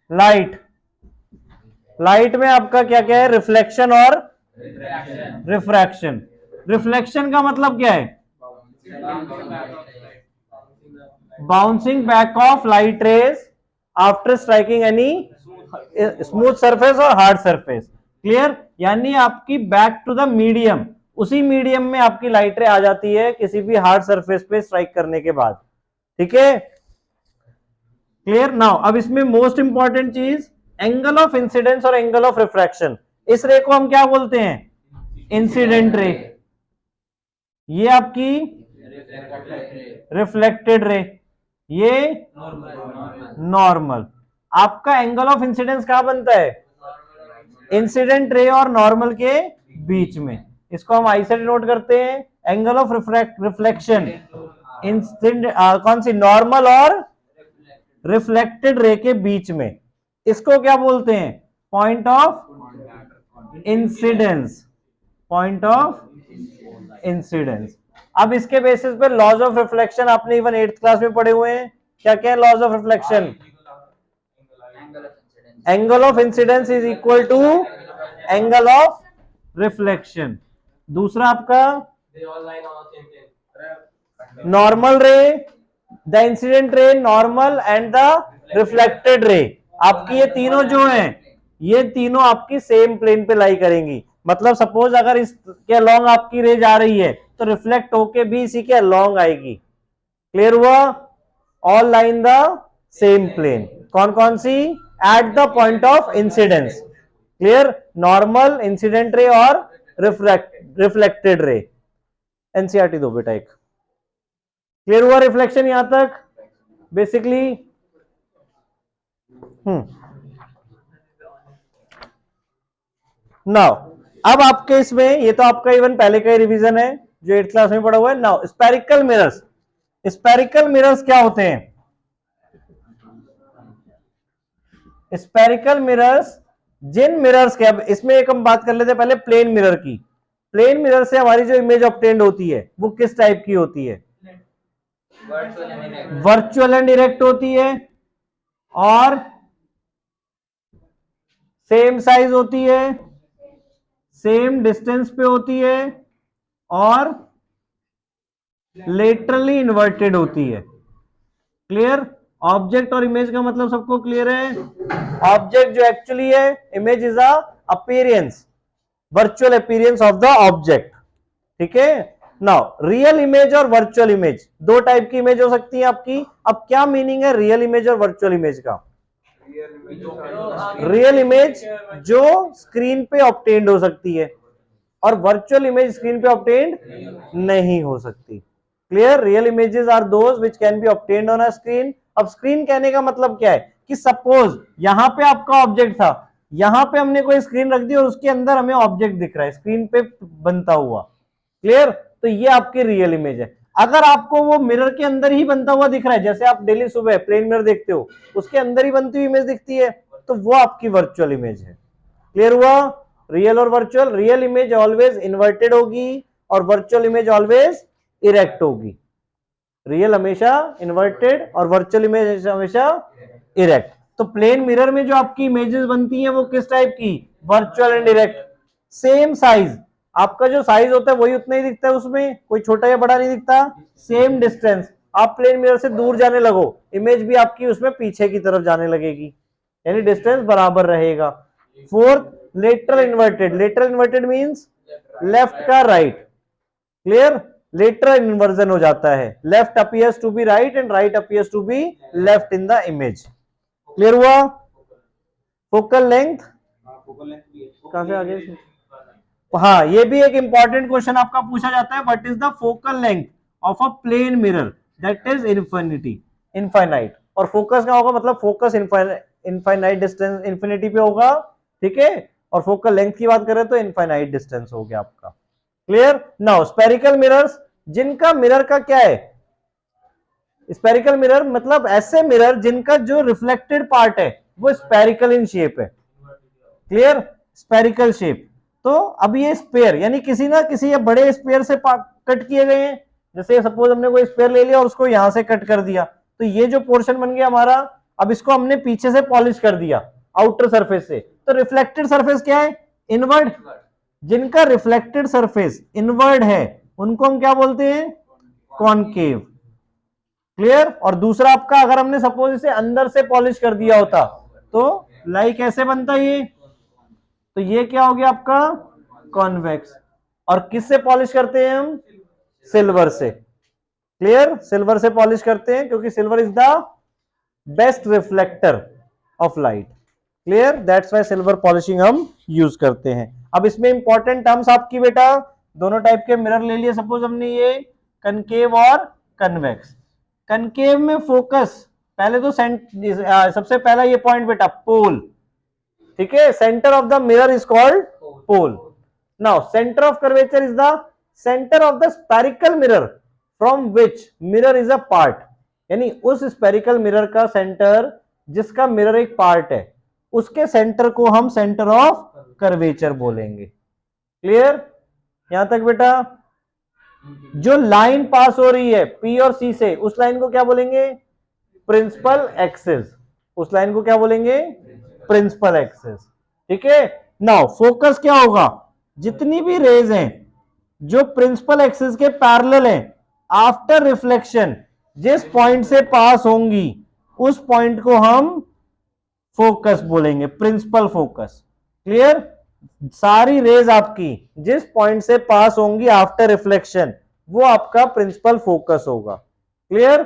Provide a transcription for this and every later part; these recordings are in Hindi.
लाइट, लाइट में आपका क्या क्या है, रिफ्लेक्शन और रिफ्रैक्शन। रिफ्लेक्शन का मतलब क्या है, bouncing back of light raise after striking any smooth surface और हार्ड सरफेस। क्लियर, यानी आपकी बैक टू द मीडियम, उसी मीडियम में आपकी लाइट रे आ जाती है किसी भी हार्ड सरफेस पे स्ट्राइक करने के बाद। ठीक है, क्लियर। नाउ अब इसमें मोस्ट इंपॉर्टेंट चीज एंगल ऑफ इंसिडेंस और एंगल ऑफ रिफ्रैक्शन। इस रे को हम क्या बोलते हैं, इंसिडेंट रे। ये आपकी रिफ्लेक्टेड रे, ये नॉर्मल। आपका एंगल ऑफ इंसिडेंस कहां बनता है, इंसिडेंट रे और नॉर्मल के बीच में। इसको हम आई से डिनोट करते हैं। एंगल ऑफ रिफ्लेक्शन कौन सी, नॉर्मल और रिफ्लेक्टेड रे के बीच में, इसको क्या बोलते हैं, point of incidence, point of incidence. अब इसके बेसिस पे लॉज ऑफ रिफ्लेक्शन आपने इवन 8th क्लास में पढ़े हुए हैं। क्या क्या है laws of reflection, angle of incidence is equal to angle of reflection. दूसरा आपका normal ray, the incident ray, normal and the reflected ray. आपकी ये तीनों जो हैं, ये तीनों आपकी सेम प्लेन पे लाई करेंगी। मतलब सपोज अगर इसके अलोंग आपकी रे जा रही है तो रिफ्लेक्ट होके भी इसी के अलोंग आएगी। क्लियर हुआ, all line the same plane. कौन कौन सी, at the point of incidence. Clear, normal, incident ray और रिफ्लेक्टेड रे। एनसीईआरटी दो बेटा एक। क्लियर हुआ रिफ्लेक्शन यहां तक बेसिकली। नाउ अब आपके इसमें, ये तो आपका इवन पहले का ही रिवीजन है जो 8th क्लास में पढ़ा हुआ है। Now spherical mirrors. Spherical mirrors क्या होते हैं, स्पेरिकल मिरर्स जिन मिरर्स के, अब इसमें एक हम बात कर लेते हैं पहले प्लेन मिरर की। प्लेन मिरर से हमारी जो इमेज ऑब्टेन्ड होती है वो किस टाइप की होती है, वर्चुअल एंड डायरेक्ट होती है, और सेम साइज होती है, सेम डिस्टेंस पे होती है, और लेटरली इन्वर्टेड होती है। क्लियर, ऑब्जेक्ट और इमेज का मतलब सबको क्लियर है। ऑब्जेक्ट जो एक्चुअली है, image is a appearance, virtual appearance of the object. ठीक है, नाउ रियल इमेज और वर्चुअल इमेज, दो टाइप की इमेज हो सकती है आपकी। अब क्या मीनिंग है रियल इमेज और वर्चुअल इमेज का, रियल इमेज जो स्क्रीन पे ऑब्टेन्ड हो सकती है, और वर्चुअल इमेज स्क्रीन पे ऑब्टेन्ड नहीं हो सकती। Clear, real images are those which can be obtained on a screen. अब स्क्रीन कहने का मतलब क्या है कि सपोज यहां पे आपका ऑब्जेक्ट था, यहां पे हमने कोई स्क्रीन रख दी और उसके अंदर हमें ऑब्जेक्ट दिख रहा है स्क्रीन पे बनता हुआ। क्लियर, तो ये आपकी रियल इमेज है। अगर आपको वो मिरर के अंदर ही बनता हुआ दिख रहा है, जैसे आप डेली सुबह प्लेन मिरर देखते हो, उसके अंदर ही बनती हुई इमेज दिखती है, तो वो आपकी वर्चुअल इमेज है। क्लियर हुआ, रियल और virtual. Real image always inverted होगी और वर्चुअल इमेज ऑलवेज इरेक्ट होगी। रियल हमेशा इन्वर्टेड और वर्चुअल इमेज हमेशा इरेक्ट। तो प्लेन मिरर में जो आपकी इमेजेस बनती हैं वो किस टाइप की, virtual and erect. Same size, आपका जो साइज होता है वही उतना ही दिखता है, उसमें कोई छोटा या बड़ा नहीं दिखता। सेम डिस्टेंस, आप प्लेन मिरर से दूर जाने लगो, इमेज भी आपकी उसमें पीछे की तरफ जाने लगेगी, यानी डिस्टेंस बराबर रहेगा। Fourth, lateral inverted. Lateral inverted means left का राइट। क्लियर, लेटरल इन्वर्जन हो जाता है, left appears to be right and right appears to be left in the image. Clear हुआ, फोकल लेंथ कहां से आगे, हाँ ये भी एक इंपॉर्टेंट क्वेश्चन आपका पूछा जाता है, what is the focal length of a plane mirror, that is infinity, infinite. और फोकस का होगा मतलब फोकस इनफाइनाइट डिस्टेंस, इन्फिनिटी पे होगा। ठीक है, और फोकल लेंथ की बात करें तो इनफाइनाइट डिस्टेंस हो गया आपका। क्लियर, नाउ स्पेरिकल मिरर्स, जिनका मिरर का क्या है, स्पेरिकल मिरर मतलब ऐसे मिरर जिनका जो रिफ्लेक्टेड पार्ट है वो स्पेरिकल इन शेप है। Clear, spherical shape. तो अब ये स्पेयर यानी किसी ना किसी ये बड़े स्पेयर से कट किए गए हैं। जैसे सपोज हमने कोई स्पेयर ले लिया और उसको यहां से कट कर दिया, तो ये जो पोर्शन बन गया हमारा, अब इसको हमने पीछे से पॉलिश कर दिया आउटर सरफेस से, तो रिफ्लेक्टेड सरफेस क्या है? इनवर्ड। जिनका रिफ्लेक्टेड सरफेस इनवर्ड है उनको हम क्या बोलते हैं? कॉनकेव। क्लियर? और दूसरा आपका, अगर हमने सपोज इसे अंदर से पॉलिश कर दिया होता तो लाइक ऐसे बनता ये, तो ये क्या हो गया आपका? कॉन्वेक्स। और किससे पॉलिश करते हैं हम? सिल्वर से। क्लियर? सिल्वर से पॉलिश करते हैं क्योंकि silver is the best reflector of light. Clear? That's why silver polishing हम यूज करते हैं। अब इसमें इंपॉर्टेंट टर्म्स आपकी बेटा, दोनों टाइप के मिरर ले लिए सपोज हमने, ये कनकेव और कन्वेक्स। कनकेव में फोकस, पहले तो सबसे पहला ये पॉइंट बेटा, पोल। ठीक है, centre of the mirror is called pole. Now centre of curvature is the centre of the spherical mirror from which mirror is a part. यानी उस स्पेरिकल मिरर का सेंटर जिसका मिरर एक पार्ट है, उसके सेंटर को हम सेंटर ऑफ कर्वेचर बोलेंगे। क्लियर? यहां तक बेटा? जो लाइन पास हो रही है पी और सी से, उस लाइन को क्या बोलेंगे? Principal axis. उस लाइन को क्या बोलेंगे? Principal axis. ठीक है। नाउ फोकस क्या होगा? जितनी भी रेज हैं जो प्रिंसिपल एक्सिस के पैरेलल हैं, आफ्टर रिफ्लेक्शन जिस पॉइंट से पास होंगी उस पॉइंट को हम फोकस बोलेंगे, प्रिंसिपल फोकस। क्लियर? सारी रेज आपकी जिस पॉइंट से पास होंगी आफ्टर रिफ्लेक्शन, वो आपका प्रिंसिपल फोकस होगा। क्लियर?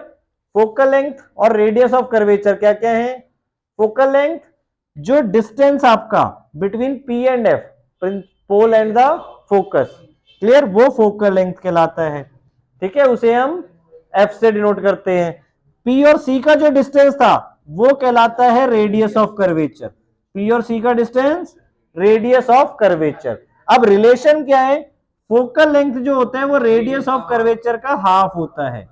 फोकल लेंथ और रेडियस ऑफ कर्वेचर क्या क्या है? फोकल लेंथ, जो डिस्टेंस आपका between P and F, pole and the focus, clear, वो फोकल लेंथ कहलाता है। ठीक है, उसे हम एफ से डिनोट करते हैं। पी और सी का जो डिस्टेंस था वो कहलाता है रेडियस ऑफ कर्वेचर। पी और सी का डिस्टेंस, रेडियस ऑफ कर्वेचर। अब रिलेशन क्या है? फोकल लेंथ जो होता है वो रेडियस ऑफ कर्वेचर का हाफ होता है।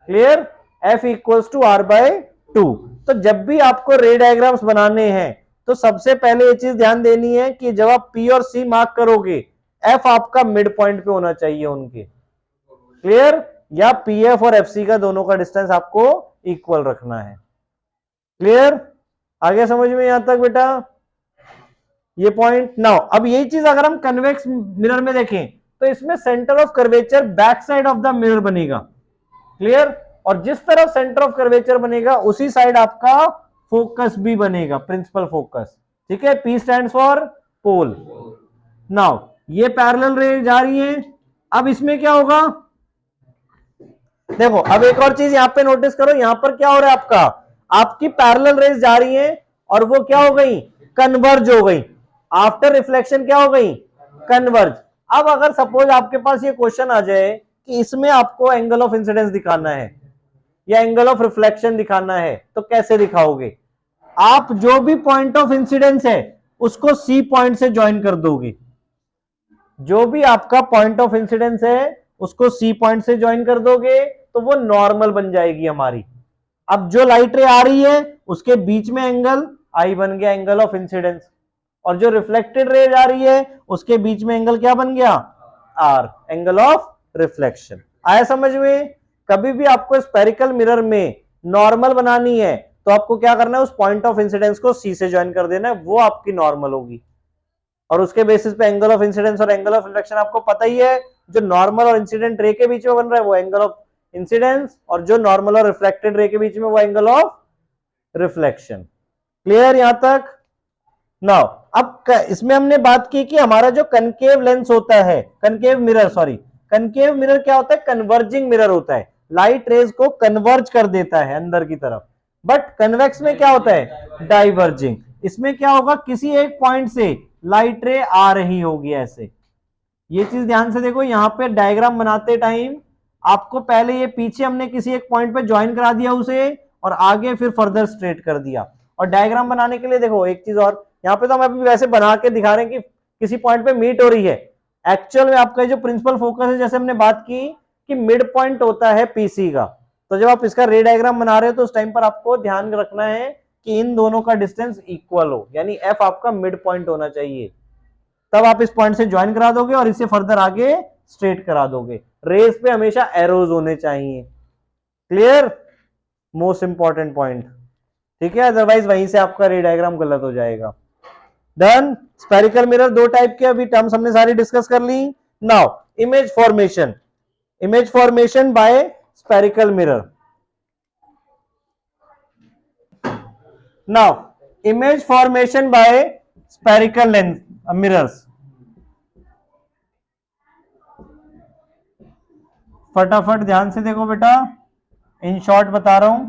Clear? F equals to R by 2। तो जब भी आपको रे डायग्राम्स बनाने हैं तो सबसे पहले ये चीज ध्यान देनी है कि जब आप पी और सी मार्क करोगे, एफ आपका मिड पॉइंट पे होना चाहिए उनके। क्लियर? या पी एफ और एफ सी का दोनों का डिस्टेंस आपको इक्वल रखना है। क्लियर? आगे समझ में यहां तक बेटा ये पॉइंट? नाउ अब यही चीज अगर हम कन्वेक्स मिरर में देखें तो इसमें centre of curvature back side of the mirror बनेगा। क्लियर? और जिस तरफ सेंटर ऑफ कर्वेचर बनेगा उसी साइड आपका फोकस भी बनेगा, प्रिंसिपल फोकस। ठीक है, P stands for pole. Now ये पैरेलल रे जा रही है, अब इसमें क्या होगा? देखो अब एक और चीज यहां पे नोटिस करो, यहां पर क्या हो रहा है आपका? आपकी पैरेलल रेज जा रही है और वो क्या हो गई? कन्वर्ज हो गई। आफ्टर रिफ्लेक्शन क्या हो गई? कन्वर्ज। अब अगर सपोज आपके पास ये क्वेश्चन आ जाए कि इसमें आपको एंगल ऑफ इंसिडेंस दिखाना है या एंगल ऑफ रिफ्लेक्शन दिखाना है, तो कैसे दिखाओगे? आप जो भी पॉइंट ऑफ इंसिडेंस है उसको सी पॉइंट से ज्वाइन कर दोगे। जो भी आपका पॉइंट ऑफ इंसिडेंस है उसको सी पॉइंट से ज्वाइन कर दोगे तो वो नॉर्मल बन जाएगी हमारी। अब जो लाइट रे आ रही है उसके बीच में एंगल आई बन गया, एंगल ऑफ इंसिडेंस। और जो रिफ्लेक्टेड रे आ रही है उसके बीच में एंगल क्या बन गया? R, angle of reflection. आया समझ में? कभी भी आपको स्पेरिकल मिरर में नॉर्मल बनानी है तो आपको क्या करना है? उस पॉइंट ऑफ इंसिडेंस को सी से ज्वाइन कर देना है, वो आपकी नॉर्मल होगी। और उसके बेसिस पे एंगल ऑफ इंसिडेंस और एंगल ऑफ रिफ्लेक्शन आपको पता ही है, जो नॉर्मल और इंसिडेंट रे के बीच में बन रहा है वो एंगल ऑफ इंसिडेंस, और जो नॉर्मल और रिफ्लेक्टेड रे के बीच में वो एंगल ऑफ रिफ्लेक्शन। क्लियर यहां तक? नाउ अब इसमें हमने बात की कि हमारा जो कनकेव लेंस होता है, concave mirror, sorry, concave mirror क्या होता है? कन्वर्जिंग मिरर होता है, लाइट रेज को कन्वर्ज कर देता है अंदर की तरफ। बट कन्वेक्स में क्या होता है? डाइवर्जिंग। इसमें क्या होगा? किसी एक पॉइंट से लाइट रे आ रही होगी ऐसे। ये चीज ध्यान से देखो, यहां पे डायग्राम बनाते टाइम आपको पहले ये पीछे हमने किसी एक पॉइंट पे ज्वाइन करा दिया उसे, और आगे फिर फर्दर स्ट्रेट कर दिया। और डायग्राम बनाने के लिए देखो एक चीज और, यहाँ पे तो हम अभी वैसे बना के दिखा रहे हैं कि किसी पॉइंट पे मीट हो रही है। एक्चुअल में आपका जो प्रिंसिपल फोकस है, जैसे हमने बात की कि मिड पॉइंट होता है पीसी का, तो जब आप इसका रे डायग्राम बना रहे हो तो उस टाइम पर आपको ध्यान रखना है कि इन दोनों का डिस्टेंस इक्वल हो, यानी एफ आपका मिड पॉइंट होना चाहिए। तब आप इस पॉइंट से ज्वाइन करा दोगे और इसे फर्दर आगे स्ट्रेट करा दोगे। रेस पे हमेशा एरोज होने चाहिए। क्लियर? मोस्ट इंपॉर्टेंट पॉइंट, ठीक है, अदरवाइज वहीं से आपका रे डायग्राम गलत हो जाएगा। डन। स्पेरिकल मिरर दो टाइप के अभी टर्म्स हमने सारी डिस्कस कर ली। Now image formation by spherical mirror. Now image formation by spherical lens mirrors. फटाफट ध्यान से देखो बेटा, इन शॉर्ट बता रहा हूं।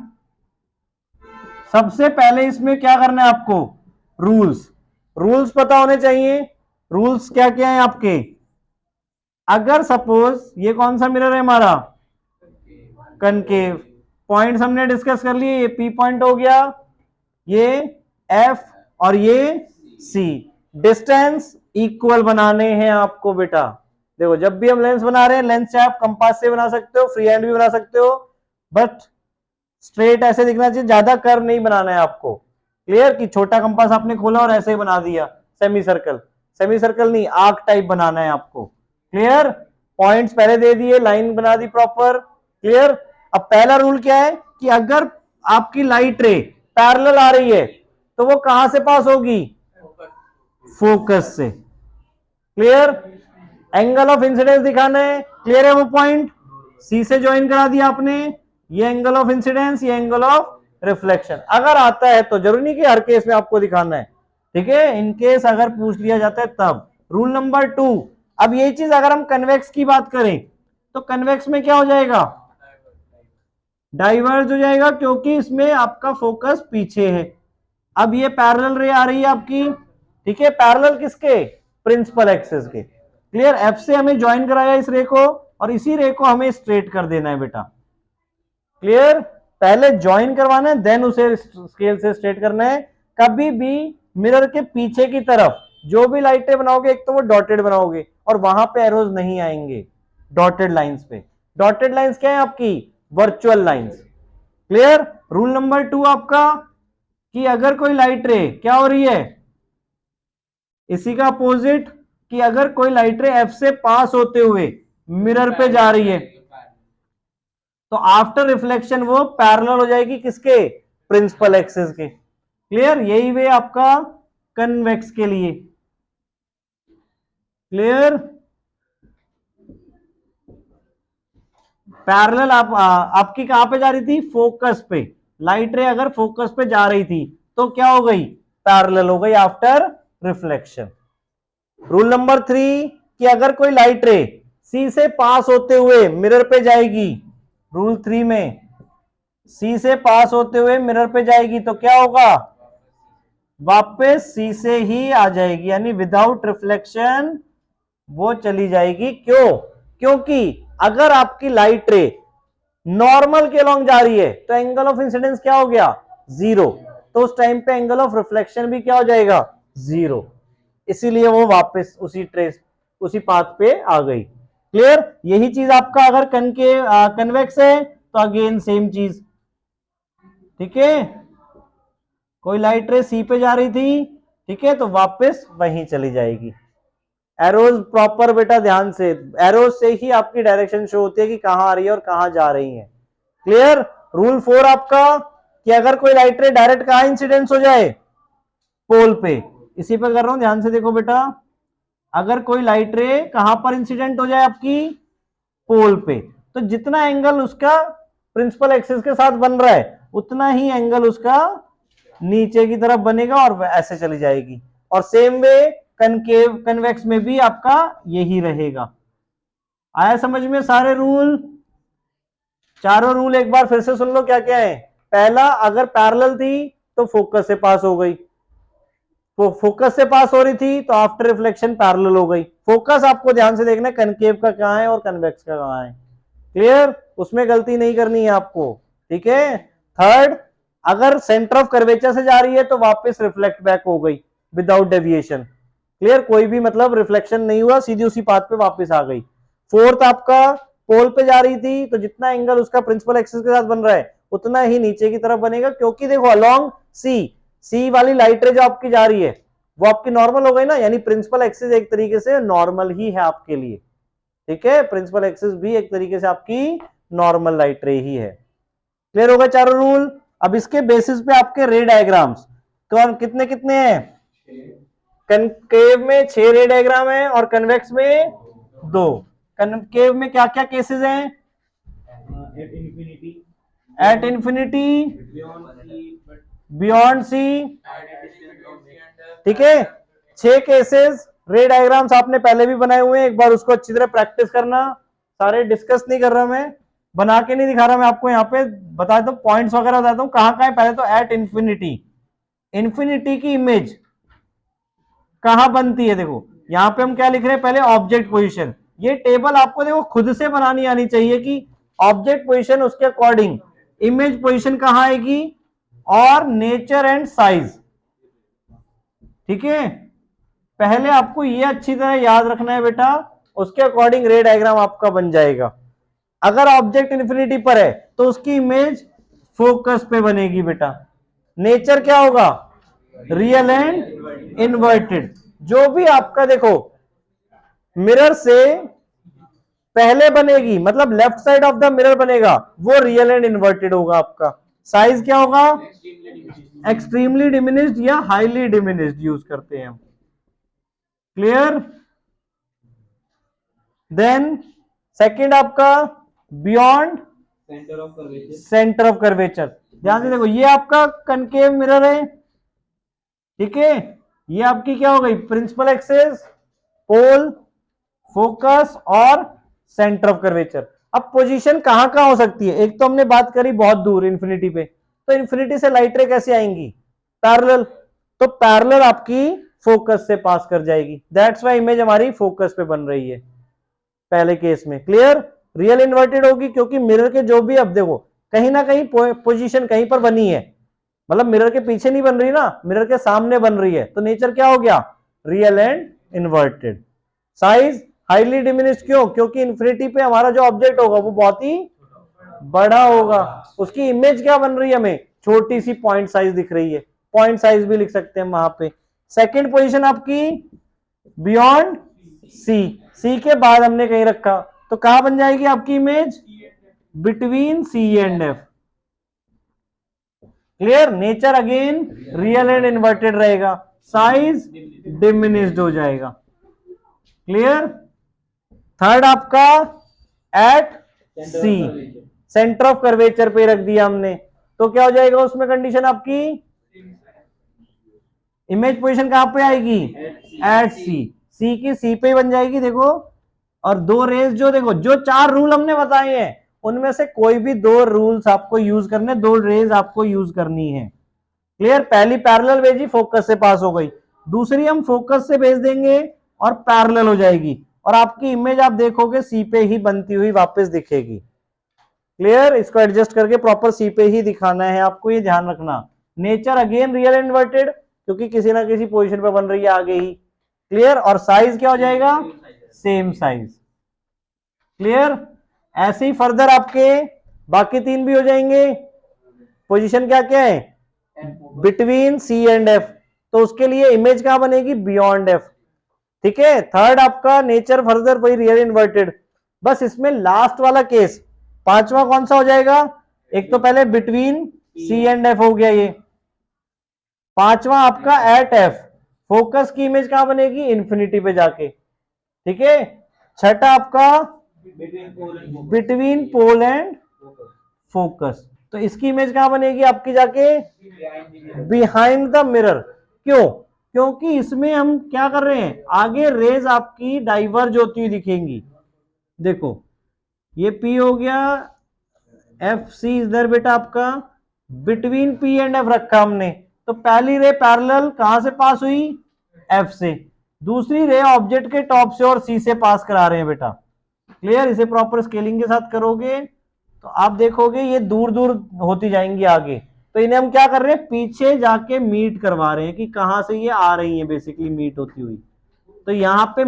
सबसे पहले इसमें क्या करना है आपको, रूल्स पता होने चाहिए। रूल्स क्या क्या है आपके, अगर सपोज ये कौन सा मिरर है हमारा, कनकेव, पॉइंट्स हमने डिस्कस कर लिए, ये पी पॉइंट हो गया, ये एफ और ये सी। डिस्टेंस इक्वल बनाने हैं आपको बेटा। देखो जब भी हम लेंस बना रहे हैं, लेंस चाहे आप कंपास से बना सकते हो, फ्री हैंड भी बना सकते हो, बट स्ट्रेट ऐसे दिखना चाहिए, ज्यादा कर्व नहीं बनाना है आपको। क्लियर, कि छोटा कंपास आपने खोला और ऐसे ही बना दिया सेमी सर्कल नहीं, आर्क टाइप बनाना है आपको। क्लियर, पॉइंट्स पहले दे दिए, लाइन बना दी प्रॉपर। क्लियर। अब पहला रूल क्या है कि अगर आपकी लाइट रे पैरेलल आ रही है तो वो कहां से पास होगी, फोकस से। क्लियर, एंगल ऑफ इंसिडेंस दिखाना है, क्लियर है वो पॉइंट, सी से ज्वाइन करा दिया आपने, ये एंगल ऑफ इंसिडेंस, ये एंगल ऑफ रिफ्लेक्शन। अगर आता है तो जरूरी नहीं कि हर केस में आपको दिखाना है, ठीक है, इनकेस अगर पूछ लिया जाता है तब। रूल नंबर 2, अब ये चीज अगर हम कन्वेक्स की बात करें तो कन्वेक्स में क्या हो जाएगा, डाइवर्ज हो जाएगा, क्योंकि इसमें आपका फोकस पीछे है। अब ये पैरेलल रे आ रही है आपकी, ठीक है, पैरेलल किसके, प्रिंसिपल एक्सिस के। क्लियर, एफ से हमें ज्वाइन कराया इस रे को, और इसी रे को हमें स्ट्रेट कर देना है बेटा। क्लियर, पहले ज्वाइन करवाना है, देन उसे स्केल से स्ट्रेट करना है। कभी भी मिरर के पीछे की तरफ जो भी लाइटें बनाओगे, एक तो वो डॉटेड बनाओगे और वहां पे एरोज नहीं आएंगे, डॉटेड लाइंस पे। डॉटेड लाइंस क्या है आपकी, virtual lines. Clear. Rule number 2 आपका, कि अगर कोई लाइट रे क्या हो रही है, इसी का अपोजिट, कि अगर कोई लाइट रे एफ से पास होते हुए मिरर पे जा रही है तो आफ्टर रिफ्लेक्शन वो पैरेलल हो जाएगी किसके, प्रिंसिपल एक्सिस के। क्लियर, यही वे आपका कन्वेक्स के लिए। क्लियर, पैरेलल आपकी कहां पे जा रही थी, फोकस पे। लाइट रे अगर फोकस पे जा रही थी तो क्या हो गई, पैरेलल हो गई आफ्टर रिफ्लेक्शन। रूल नंबर 3, कि अगर कोई लाइट रे सी से पास होते हुए मिरर पे जाएगी, रूल 3 में सी से पास होते हुए मिरर पे जाएगी तो क्या होगा, वापस सी से ही आ जाएगी, यानी विदाउट रिफ्लेक्शन वो चली जाएगी। क्यों, क्योंकि अगर आपकी लाइट रे नॉर्मल के लॉन्ग जा रही है तो एंगल ऑफ इंसिडेंस क्या हो गया, 0, तो उस टाइम पे एंगल ऑफ रिफ्लेक्शन भी क्या हो जाएगा, 0, इसीलिए वो वापस उसी पाथ पे आ गई। क्लियर, यही चीज आपका अगर कन्वेक्स है तो अगेन सेम चीज, ठीक है, कोई लाइट रे सी पे जा रही थी, ठीक है, तो वापस वहीं चली जाएगी। एरोज प्रॉपर बेटा ध्यान से, एरोज से ही आपकी डायरेक्शन शो होती है कि कहां आ रही है और कहां जा रही है। क्लियर। रूल 4 आपका, कि अगर कोई लाइट रे डायरेक्ट कहां इंसिडेंस हो जाए, पोल पे, इसी पे कर रहा हूं, ध्यान से देखो बेटा, अगर कोई लाइट रे कहां पर इंसिडेंट हो जाए आपकी, पोल पे, तो जितना एंगल उसका प्रिंसिपल एक्सिस के साथ बन रहा है उतना ही एंगल उसका नीचे की तरफ बनेगा और ऐसे चली जाएगी। और सेम वे कन्वेक्स में भी आपका यही रहेगा। आया समझ में सारे रूल, चारों रूल एक बार फिर से सुन लो क्या क्या है। पहला, अगर पैरेलल थी तो फोकस से पास हो गई, तो फोकस से पास हो रही थी तो आफ्टर रिफ्लेक्शन पैरेलल हो गई। फोकस आपको ध्यान से देखना है कनकेव का कहां है और कन्वेक्स का कहां है। क्लियर, उसमें गलती नहीं करनी है आपको, ठीक है। थर्ड, अगर सेंटर ऑफ कर्वेचर से जा रही है तो वापस रिफ्लेक्ट बैक हो गई विदाउट डेविएशन। क्लियर, कोई भी मतलब रिफ्लेक्शन नहीं हुआ, सीधी उसी पाथ पे वापस आ गई। फोर्थ, आपका पोल पे जा रही थी तो जितना एंगल उसका प्रिंसिपल एक्सिस के साथ बन रहा है उतना ही नीचे की तरफ बनेगा, क्योंकि देखो अलोंग सी वाली लाइट रे जो आपकी जा रही है वो आपकी नॉर्मल हो गई ना, यानी प्रिंसिपल एक्सिस एक तरीके से नॉर्मल ही है आपके लिए, ठीक है, प्रिंसिपल एक्सिस भी एक तरीके से आपकी नॉर्मल लाइट रे ही है। क्लियर होगा चारों रूल। अब इसके बेसिस पे आपके रे डायग्राम्स कौन कितने कितने हैं? कनकेव में 6 रे डायग्राम है और कन्वेक्स में 2। कनकेव में क्या क्या केसेस हैं? एट इंफिनिटी, बियॉन्ड सी, ठीक है। 6 केसेस रे डायग्राम्स आपने पहले भी बनाए हुए हैं, एक बार उसको अच्छी तरह प्रैक्टिस करना। सारे डिस्कस नहीं कर रहा मैं, बना के नहीं दिखा रहा मैं आपको, यहाँ पे बता देता हूँ पॉइंट्स वगैरह बताता हूँ कहाँ कहाँ है। पहले तो एट इंफिनिटी, इंफिनिटी की इमेज कहां बनती है? देखो यहां पे हम क्या लिख रहे हैं, पहले ऑब्जेक्ट पोजीशन। ये टेबल आपको देखो खुद से बनानी आनी चाहिए कि ऑब्जेक्ट पोजीशन, उसके अकॉर्डिंग इमेज पोजीशन कहां आएगी, और नेचर एंड साइज, ठीक है। पहले आपको ये अच्छी तरह याद रखना है बेटा, उसके अकॉर्डिंग रे डायग्राम आपका बन जाएगा। अगर ऑब्जेक्ट इंफिनिटी पर है तो उसकी इमेज फोकस पे बनेगी बेटा। नेचर क्या होगा? Real and inverted. जो भी आपका देखो मिरर से पहले बनेगी, मतलब left side of the mirror बनेगा, वो रियल एंड इन्वर्टेड होगा आपका। साइज क्या होगा? एक्सट्रीमली डिमिनिश्ड या हाईली डिमिनिश्ड यूज करते हैं हम। क्लियर? देन सेकंड आपका बियॉन्ड सेंटर ऑफ कर्वेचर। ध्यान से देखो, ये आपका कनकेव मिरर है, ठीक है। ये आपकी क्या हो गई? प्रिंसिपल एक्सेस, पोल, फोकस और सेंटर ऑफ कर्वेचर। अब पोजीशन कहां कहां हो सकती है? एक तो हमने बात करी बहुत दूर इन्फिनिटी पे, तो इन्फिनिटी से लाइट रे कैसे आएंगी? पैरेलल। तो पैरेलल आपकी फोकस से पास कर जाएगी, दैट्स व्हाई इमेज हमारी फोकस पे बन रही है पहले केस में। क्लियर? रियल इन्वर्टेड होगी क्योंकि मिरर के जो भी, अब देखो कहीं ना कहीं पोजीशन कहीं पर बनी है, मतलब मिरर के पीछे नहीं बन रही ना, मिरर के सामने बन रही है, तो नेचर क्या हो गया? Real and inverted. Size highly diminished, क्यों? क्योंकि इन्फिनिटी पे हमारा जो ऑब्जेक्ट होगा वो बहुत ही बड़ा होगा, उसकी इमेज क्या बन रही है? हमें छोटी सी पॉइंट साइज दिख रही है, पॉइंट साइज भी लिख सकते हैं वहां पे। सेकंड पोजीशन आपकी बियॉन्ड सी, सी के बाद हमने कहीं रखा, तो कहां बन जाएगी आपकी image? Between C and F. Clear? Nature again real and inverted रहेगा, साइज डिमिनिश्ड हो जाएगा। क्लियर? थर्ड आपका at C, centre of curvature पे रख दिया हमने, तो क्या हो जाएगा उसमें कंडीशन आपकी? इमेज पोजीशन कहां पे आएगी? एट सी, सी की सी पे ही बन जाएगी देखो। और दो रेज जो देखो, जो 4 रूल हमने बताए हैं उनमें से कोई भी 2 रूल्स आपको यूज करने, 2 रेज आपको यूज करनी है। क्लियर? पहली पैरेलल भेजी, फोकस से पास हो गई, दूसरी हम फोकस से भेज देंगे और पैरेलल हो जाएगी, और आपकी इमेज आप देखोगे सी पे ही बनती हुई वापस दिखेगी। क्लियर? इसको एडजस्ट करके प्रॉपर सी पे ही दिखाना है आपको, ये ध्यान रखना। नेचर अगेन रियल इन्वर्टेड, क्योंकि किसी ना किसी पोजीशन पे बन रही है आगे ही। क्लियर? और साइज क्या हो जाएगा? Same size. क्लियर? ऐसे ही फर्दर आपके बाकी 3 भी हो जाएंगे। पोजीशन क्या क्या है? बिटवीन सी एंड एफ, तो उसके लिए इमेज क्या बनेगी? बियॉन्ड एफ, ठीक है। थर्ड आपका नेचर फर्दर वही रियल इन्वर्टेड। बस इसमें लास्ट वाला केस पांचवा कौन सा हो जाएगा? एक तो पहले बिटवीन सी एंड एफ हो गया ये, पांचवा आपका एट एफ, फोकस की इमेज कहां बनेगी? इन्फिनिटी पे जाके, ठीक है। छठा आपका बिटवीन पोल एंड फोकस, तो इसकी इमेज कहां बनेगी आपकी? जाके बिहाइंड द मिरर। क्यों? क्योंकि इसमें हम क्या कर रहे हैं, आगे रेज आपकी डाइवर्ज होती हुई दिखेंगी। देखो ये P हो गया, एफ सी इधर बेटा आपका, बिटवीन P एंड F रखा हमने, तो पहली रे पैरेलल कहां से पास हुई? F से, दूसरी रे ऑब्जेक्ट के टॉप से और C से पास करा रहे हैं बेटा। क्लियर? इसे प्रॉपर स्केलिंग के साथ करोगे तो आप देखोगे ये दूर दूर होती जाएंगी आगे, तो इन्हें हम क्या कर रहे हैं? पीछे जाके मीट करवा रहे हैं कि कहां से ये आ रही है, बेसिकली मीट होती हुई। तो यहां पे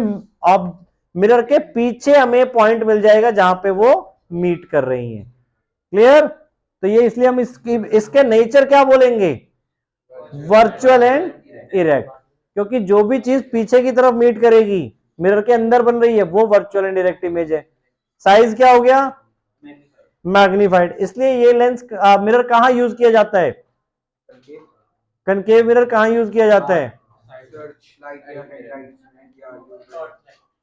मिरर के पीछे हमें पॉइंट मिल जाएगा जहां पे वो मीट कर रही हैं। क्लियर? तो ये इसलिए हम इसके नेचर क्या बोलेंगे? वर्चुअल एंड इरेक्ट, क्योंकि जो भी चीज पीछे की तरफ मीट करेगी, मिरर के अंदर बन रही है, वो वर्चुअल एंड इरेक्ट इमेज है। साइज क्या हो गया? मैग्नीफाइड। इसलिए ये लेंस मिरर कहां यूज किया जाता है? कनकेव मिरर कहां यूज किया जाता है?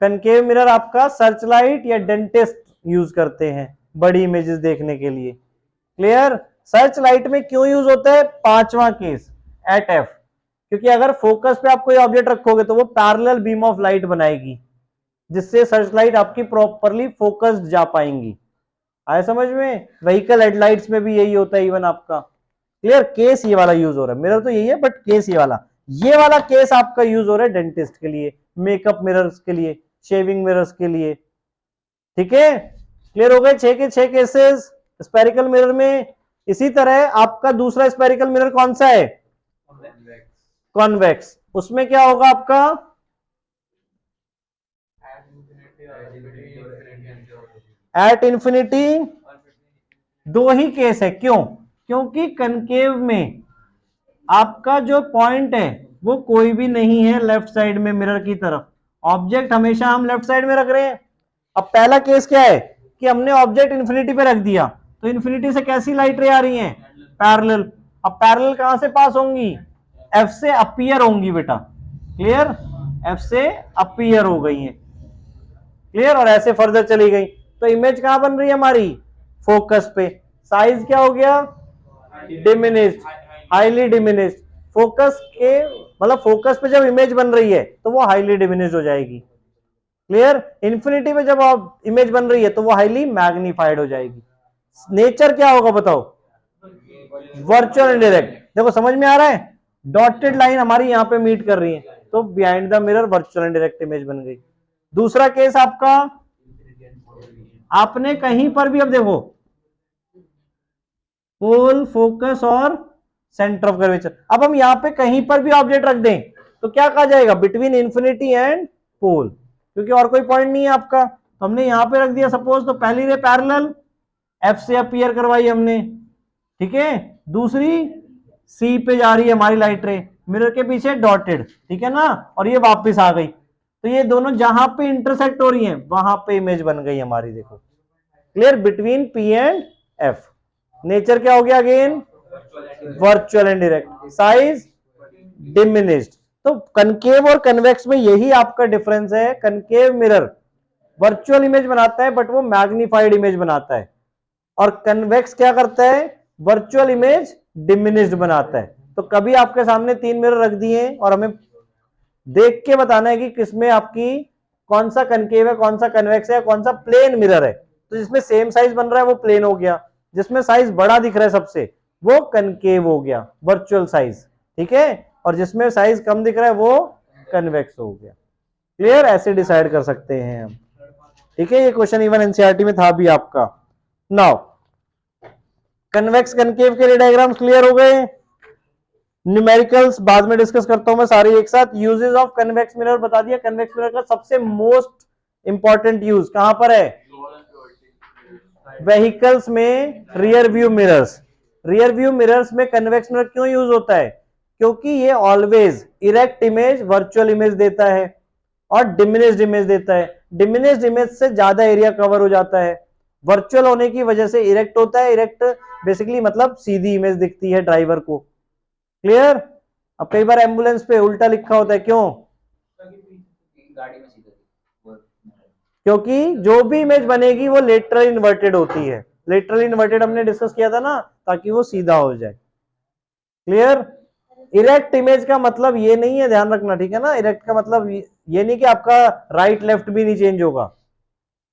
कनकेव मिरर आपका सर्च लाइट या डेंटिस्ट यूज करते हैं बड़ी इमेजेस देखने के लिए। क्लियर? सर्च लाइट में क्यों यूज होता है? पांचवा केस एट एफ, क्योंकि अगर फोकस पे आप कोई ऑब्जेक्ट रखोगे तो वो पैरेलल बीम ऑफ लाइट बनाएगी, जिससे सर्च लाइट आपकी प्रॉपरली फोकस्ड जा पाएंगी। आया समझ में? व्हीकल हेडलाइट्स में भी यही होता है इवन आपका। क्लियर? केस ये वाला यूज हो रहा है, मिरर तो यही है बट केस ये वाला केस आपका यूज हो रहा है डेंटिस्ट के लिए, मेकअप मिरर्स के लिए, शेविंग मिरर्स के लिए। ठीक है? क्लियर हो गए 6 के 6 केसेस स्पेरिकल मिरर में। इसी तरह आपका दूसरा स्पेरिकल मिरर कौन सा है? कॉन्वेक्स। उसमें क्या होगा आपका? At infinity. दो ही केस है। क्यों? क्योंकि कनकेव में आपका जो पॉइंट है वो कोई भी नहीं है लेफ्ट साइड में मिरर की तरफ। ऑब्जेक्ट हमेशा हम लेफ्ट साइड में रख रहे हैं। अब पहला केस क्या है कि हमने ऑब्जेक्ट इंफिनिटी पे रख दिया, तो इंफिनिटी से कैसी लाइट रे आ रही हैं? पैरेलल। अब पैरेलल कहां से पास होंगी? एफ से अपीयर होंगी बेटा। क्लियर? एफ से अपीयर हो गई है। क्लियर? और ऐसे फर्दर चली गई तो इमेज कहां बन रही है हमारी? फोकस पे। साइज क्या हो गया? Diminished, highly diminished. फोकस के मतलब फोकस पे जब इमेज बन रही है तो वो हाईली डिमिनिश्ड हो जाएगी। क्लियर? इन्फिनिटी पे जब आप इमेज बन रही है तो वो हाईली मैग्नीफाइड हो जाएगी। नेचर क्या होगा बताओ? Virtual indirect. देखो समझ में आ रहा है? डॉटेड लाइन हमारी यहां पे मीट कर रही है तो behind the mirror virtual indirect image बन गई। दूसरा केस आपका, आपने कहीं पर भी, अब देखो पोल, फोकस और सेंटर ऑफ कर्वेचर, अब हम यहां पे कहीं पर भी ऑब्जेक्ट रख दें तो क्या कहा जाएगा? बिटवीन इंफिनिटी एंड पोल, क्योंकि और कोई पॉइंट नहीं है आपका। तो हमने यहां पे रख दिया सपोज, तो पहली रे पैरेलल एफ से अपीयर करवाई हमने, ठीक है। दूसरी सी पे जा रही है हमारी लाइट रे, मिरर के पीछे डॉटेड, ठीक है ना, और ये वापस आ गई। तो ये दोनों जहां पे इंटरसेक्ट हो रही हैं वहां पे इमेज बन गई हमारी। देखो clear? Between P and F. Nature क्या हो गया? Again virtual and direct. Size diminished. तो कनकेव और कन्वेक्स में यही आपका डिफरेंस है। कनकेव मिरर वर्चुअल इमेज बनाता है बट वो मैग्नीफाइड इमेज बनाता है, और कन्वेक्स क्या करता है? वर्चुअल इमेज डिमिनिश्ड बनाता है। तो कभी आपके सामने 3 मिरर रख दिए और हमें देख के बताना है कि किसमें आपकी कौन सा कनकेव है, कौन सा कन्वेक्स है, कौन सा प्लेन मिरर है। तो जिसमें सेम साइज बन रहा है वो प्लेन हो गया, जिसमें साइज बड़ा दिख रहा है सबसे वो कनकेव हो गया, वर्चुअल साइज, ठीक है, और जिसमें साइज कम दिख रहा है वो कन्वेक्स हो गया। क्लियर? ऐसे डिसाइड कर सकते हैं हम, ठीक है। ये क्वेश्चन इवन एनसीईआरटी में था भी आपका। नाउ कन्वेक्स कनकेव के लिए डायग्राम्स क्लियर हो गए। न्यूमेरिकल्स बाद में डिस्कस करता हूं मैं सारे एक साथ। यूजेस ऑफ कन्वेक्स मिरर बता दिया। कन्वेक्स मिरर का सबसे मोस्ट इंपॉर्टेंट यूज कहां पर है? व्हीकल्स में rear view mirrors. Rear view mirrors में कन्वेक्स मिरर क्यों यूज होता है? क्योंकि ये always erect image virtual image देता है और डिमिनिश्ड इमेज देता है। डिमिनिश्ड इमेज से ज्यादा एरिया कवर हो जाता है, वर्चुअल होने की वजह से इरेक्ट होता है। इरेक्ट बेसिकली मतलब सीधी इमेज दिखती है ड्राइवर को। क्लियर? अब कई बार एम्बुलेंस पे उल्टा लिखा होता है, क्यों? क्योंकि जो भी इमेज बनेगी वो लेटरल इन्वर्टेड होती है। लेटरल इन्वर्टेड हमने डिस्कस किया था ना, ताकि वो सीधा हो जाए। क्लियर? इरेक्ट इमेज का मतलब ये नहीं है, ध्यान रखना, ठीक है ना। इरेक्ट का मतलब ये नहीं कि आपका राइट लेफ्ट भी नहीं चेंज होगा,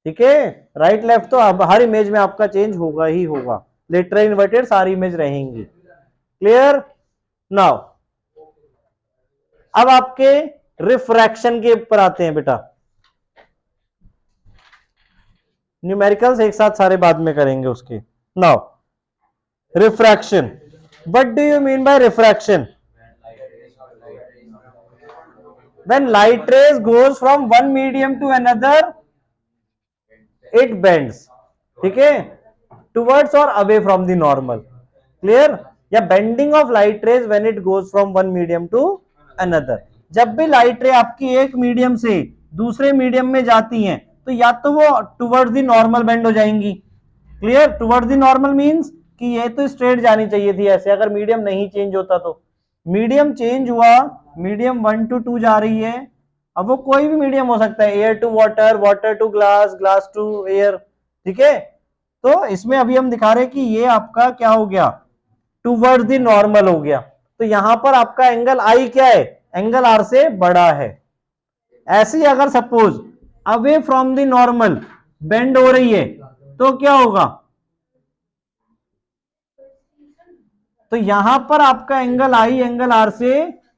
ठीक है। राइट लेफ्ट तो अब हर इमेज में आपका चेंज होगा ही होगा। लेटरल इन्वर्टेड सारी इमेज रहेंगी। क्लियर? नाउ अब आपके रिफ्रैक्शन के ऊपर आते हैं बेटा। न्यूमेरिकल्स एक साथ सारे बाद में करेंगे उसके। Now refraction, what do you mean by refraction? When light rays goes from one medium to another it bends, ठीक है, टुवर्ड्स और away from the normal. Clear? या bending of light rays when it goes from one medium to another. जब भी लाइट रे आपकी एक मीडियम से दूसरे मीडियम में जाती हैं तो या तो वो टुवर्ड्स द नॉर्मल बेंड हो जाएंगी, clear, towards the normal means कि ये तो स्ट्रेट जानी चाहिए थी ऐसे, अगर मीडियम नहीं चेंज होता तो। मीडियम चेंज हुआ, मीडियम 1 to 2 जा रही है। अब वो कोई भी मीडियम हो सकता है, air to water, water to glass, glass to air, ठीक है। तो इसमें अभी हम दिखा रहे हैं कि ये आपका क्या हो गया, टुवर्ड्स द नॉर्मल हो गया। तो यहां पर आपका एंगल आई क्या है, एंगल आर से बड़ा है। ऐसे ही अगर suppose away from the normal bend हो रही है तो क्या होगा, तो यहां पर आपका एंगल आई एंगल आर से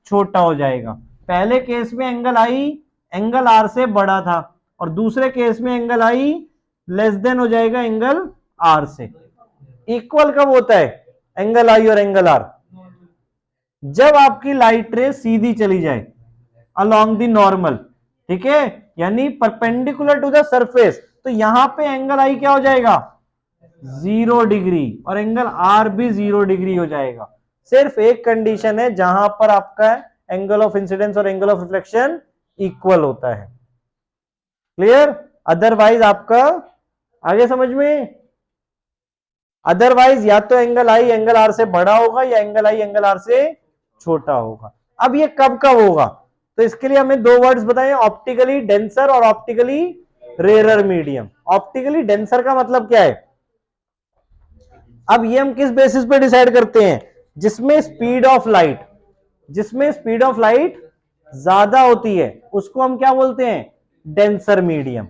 छोटा हो जाएगा। पहले केस में एंगल आई एंगल आर से बड़ा था, और दूसरे केस में एंगल आई लेस देन हो जाएगा एंगल आर से। इक्वल कब होता है एंगल आई और एंगल आर, जब आपकी लाइट रे सीधी चली जाए अलोंग द नॉर्मल, ठीक है, यानी परपेंडिकुलर टू द सरफेस। तो यहां पे एंगल आई क्या हो जाएगा, 0 डिग्री, और एंगल आर भी 0 डिग्री हो जाएगा। सिर्फ एक कंडीशन है जहां पर आपका एंगल ऑफ इंसिडेंस और एंगल ऑफ रिफ्लेक्शन इक्वल होता है। क्लियर, अदरवाइज आपका, आगे समझ में, अदरवाइज या तो एंगल आई एंगल आर से बड़ा होगा या एंगल आई एंगल आर से छोटा होगा। अब ये कब कब होगा, तो इसके लिए हमें दो वर्ड्स बताएं, ऑप्टिकली डेंसर और optically rare medium. Optically denser का मतलब क्या है, अब ये हम किस बेसिस पे डिसाइड करते हैं, जिसमें स्पीड ऑफ लाइट, जिसमें स्पीड ऑफ लाइट ज्यादा होती है उसको हम क्या बोलते हैं, डेंसर मीडियम,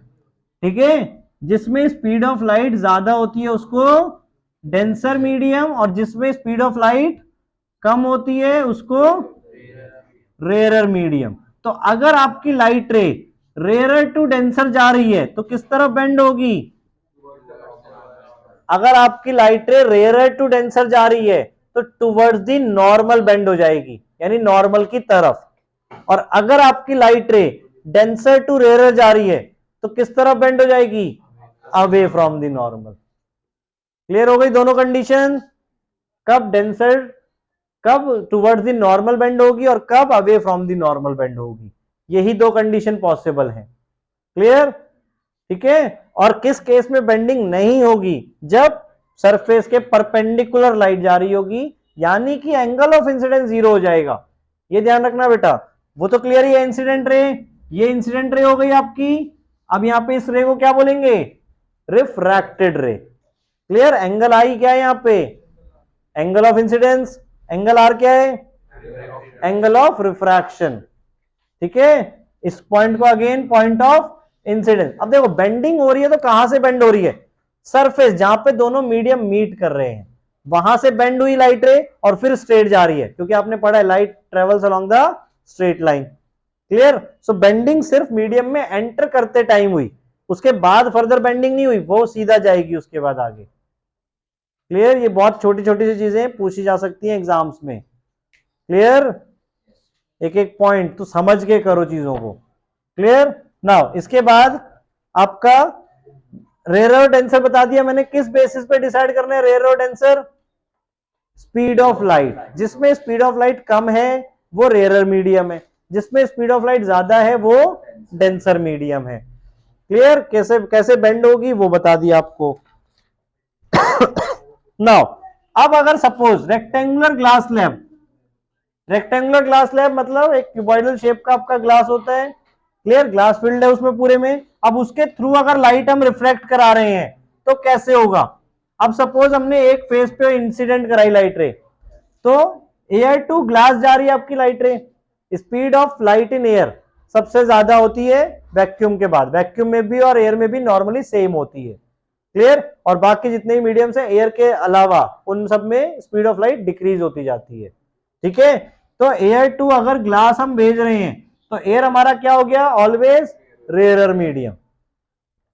ठीक है। जिसमें स्पीड ऑफ लाइट ज्यादा होती है उसको डेंसर मीडियम, और जिसमें स्पीड ऑफ लाइट कम होती है उसको रेयर मीडियम। तो अगर आपकी लाइट रे रेयर टू डेंसर जा रही है तो किस तरफ बेंड होगी, अगर आपकी लाइट रे रेयर टू डेंसर जा रही है तो टुवर्ड्स दी नॉर्मल बेंड हो जाएगी, यानी नॉर्मल की तरफ। और अगर आपकी लाइट रे डेंसर टू रेयर जा रही है तो किस तरफ बेंड हो जाएगी, away from the normal. Clear हो गई दोनों कंडीशन, कब डेंसर, कब टुवर्ड्स द नॉर्मल बेंड होगी और कब away from the normal bend होगी, यही दो कंडीशन पॉसिबल है। क्लियर, ठीक है। और किस केस में बेंडिंग नहीं होगी, जब सरफेस के परपेंडिकुलर लाइट जा रही होगी, यानी कि एंगल ऑफ इंसिडेंस 0 हो जाएगा। ये ध्यान रखना बेटा, वो तो क्लियर ही है, इंसिडेंट रे, ये इंसिडेंट रे हो गई आपकी। अब यहां पे इस रे को क्या बोलेंगे, रिफ्रैक्टेड रे। क्लियर, एंगल आई क्या है यहां पे, angle of incidence, angle R क्या है, एंगल ऑफ रिफ्रैक्शन, ठीक है। इस पॉइंट को अगेन पॉइंट ऑफ इंसिडेंस। अब देखो बेंडिंग हो रही है तो कहां से बेंड हो रही है, सरफेस जहां पे दोनों मीडियम मीट कर रहे हैं वहां से बेंड हुई लाइट रे, और फिर स्ट्रेट जा रही है, क्योंकि आपने पढ़ा है light travels along the straight line. Clear, so bending सिर्फ मीडियम में एंटर करते टाइम हुई, उसके बाद फर्दर बेंडिंग नहीं हुई, वो सीधा जाएगी उसके बाद आगे। क्लियर, ये बहुत छोटी छोटी सी चीजें पूछी जा सकती हैं एग्जाम्स में। क्लियर, एक एक पॉइंट तो समझ के करो चीजों को। क्लियर, नाउ इसके बाद आपका रेयर और डेंसर बता दिया मैंने, किस बेसिस पे डिसाइड करना है रेयर और डेंसर, स्पीड ऑफ लाइट। जिसमें स्पीड ऑफ लाइट कम है वो रेयर मीडियम है, जिसमें स्पीड ऑफ लाइट ज्यादा है वो डेंसर मीडियम है। क्लियर, कैसे कैसे बेंड होगी वो बता दिया आपको। नाउ अब अगर suppose rectangular glass lamp, rectangular glass lamp मतलब एक क्यूबॉइडल शेप का आपका ग्लास होता है, क्लियर, ग्लास फील्ड है उसमें पूरे में। अब उसके थ्रू अगर लाइट हम रिफ्लेक्ट करा रहे हैं तो कैसे होगा, अब सपोज हमने एक फेस पे इंसिडेंट कराई लाइट रे, तो एयर टू ग्लास जा रही है आपकी लाइट रे, speed of light in air सबसे ज्यादा होती है वैक्यूम के बाद, वैक्यूम में भी और एयर में भी नॉर्मली सेम होती है। क्लियर, और बाकी जितने भी मीडियम्स है एयर के अलावा उन सब में स्पीड ऑफ लाइट डिक्रीज होती जाती है, ठीक है। तो एयर टू अगर ग्लास हम भेज रहे हैं तो एयर हमारा क्या हो गया, always rare medium.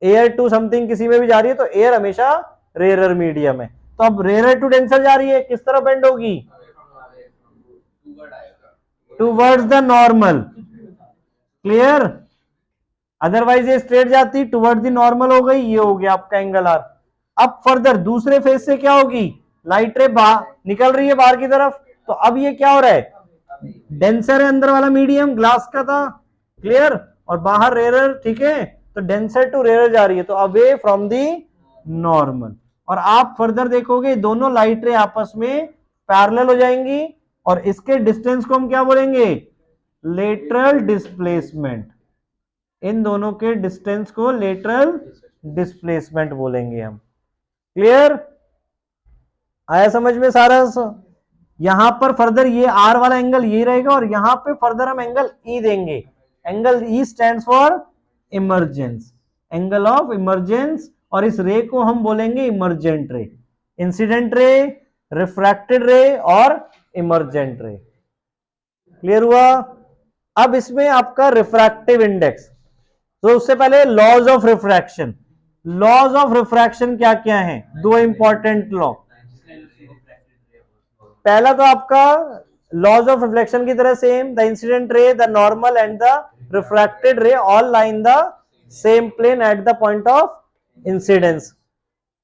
Air to something किसी में भी जा रही है तो एयर हमेशा रेयर मीडियम है। तो अब रेयर टू डेंसर जा रही है, किस तरह बेंड होगी, towards the normal. Clear, otherwise ये स्ट्रेट जाती, टुवर्ड्स द नॉर्मल हो गई, ये हो गया आपका एंगल आर। अब फर्दर दूसरे फेस से क्या होगी, लाइट रे बाहर निकल रही है बाहर की तरफ, तो अब ये क्या हो रहा है, डेंसर है अंदर वाला मीडियम ग्लास का था, क्लियर, और बाहर रेयर, ठीक है। तो डेंसर टू रेयर जा रही है, तो अवे फ्रॉम दी नॉर्मल। और आप फर्दर देखोगे दोनों लाइट रे आपस में पैरेलल हो जाएंगी और इसके डिस्टेंस को हम क्या बोलेंगे, लेटरल डिस्प्लेसमेंट। इन दोनों के डिस्टेंस को लेटरल डिस्प्लेसमेंट बोलेंगे हम। क्लियर, आया समझ में सारा? यहां पर फर्दर ये आर वाला एंगल ये रहेगा और यहां पे फर्दर हम एंगल ई देंगे। Angle E stands for emergence, angle of emergence, और इस रे को हम बोलेंगे इमर्जेंट रे, इंसिडेंट रे, रिफ्रैक्टेड रे और इमर्जेंट रे। क्लियर हुआ? अब इसमें आपका रिफ्रैक्टिव इंडेक्स, तो उससे पहले laws of refraction. Laws of refraction क्या क्या है? दो इंपॉर्टेंट लॉ। पहला तो आपका लॉज ऑफ रिफ्लेक्शन की तरह same, the incident ray, the normal and the refracted ray all lie in the same plane at the point of incidence.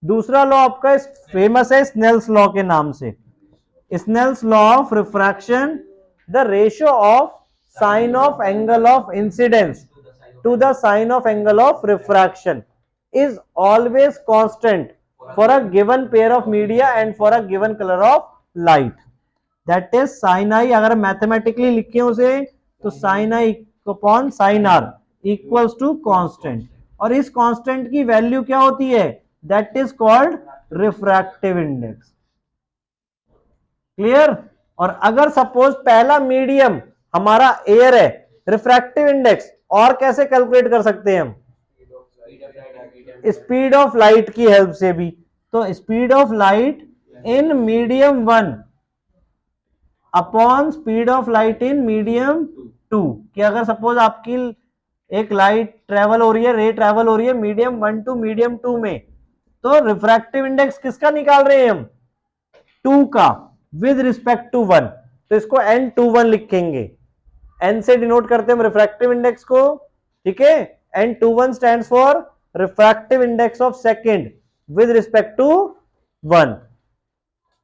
दूसरा लॉ आपका फेमस है स्नेल्स लॉ के नाम से, Snell's law of refraction. The ratio of sine of angle of incidence to the sine of angle of refraction is always constant for a given pair of media and for a given color of light. That is sin I, अगर मैथमेटिकली लिखे उसे तो sin I upon sin R equals to constant, और इस कांस्टेंट की वैल्यू क्या होती है? That is called refractive index. Clear? और अगर सपोज पहला मीडियम हमारा एयर है, रिफ्रैक्टिव इंडेक्स और कैसे कैलकुलेट कर सकते हैं हम? स्पीड ऑफ लाइट की हेल्प से भी। तो speed of light in medium 1 upon speed of light in medium 2, कि अगर सपोज आपकी एक लाइट ट्रेवल हो रही है, रे ट्रेवल हो रही है मीडियम 1 टू मीडियम 2 में, तो रिफ्रैक्टिव इंडेक्स किसका निकाल रहे हैं हम? 2 का विद रिस्पेक्ट टू 1, तो इसको N21 लिखेंगे। N से डिनोट करते हैं हम रिफ्रैक्टिव इंडेक्स को, ठीक है? N21 stands for refractive index of second with respect to 1।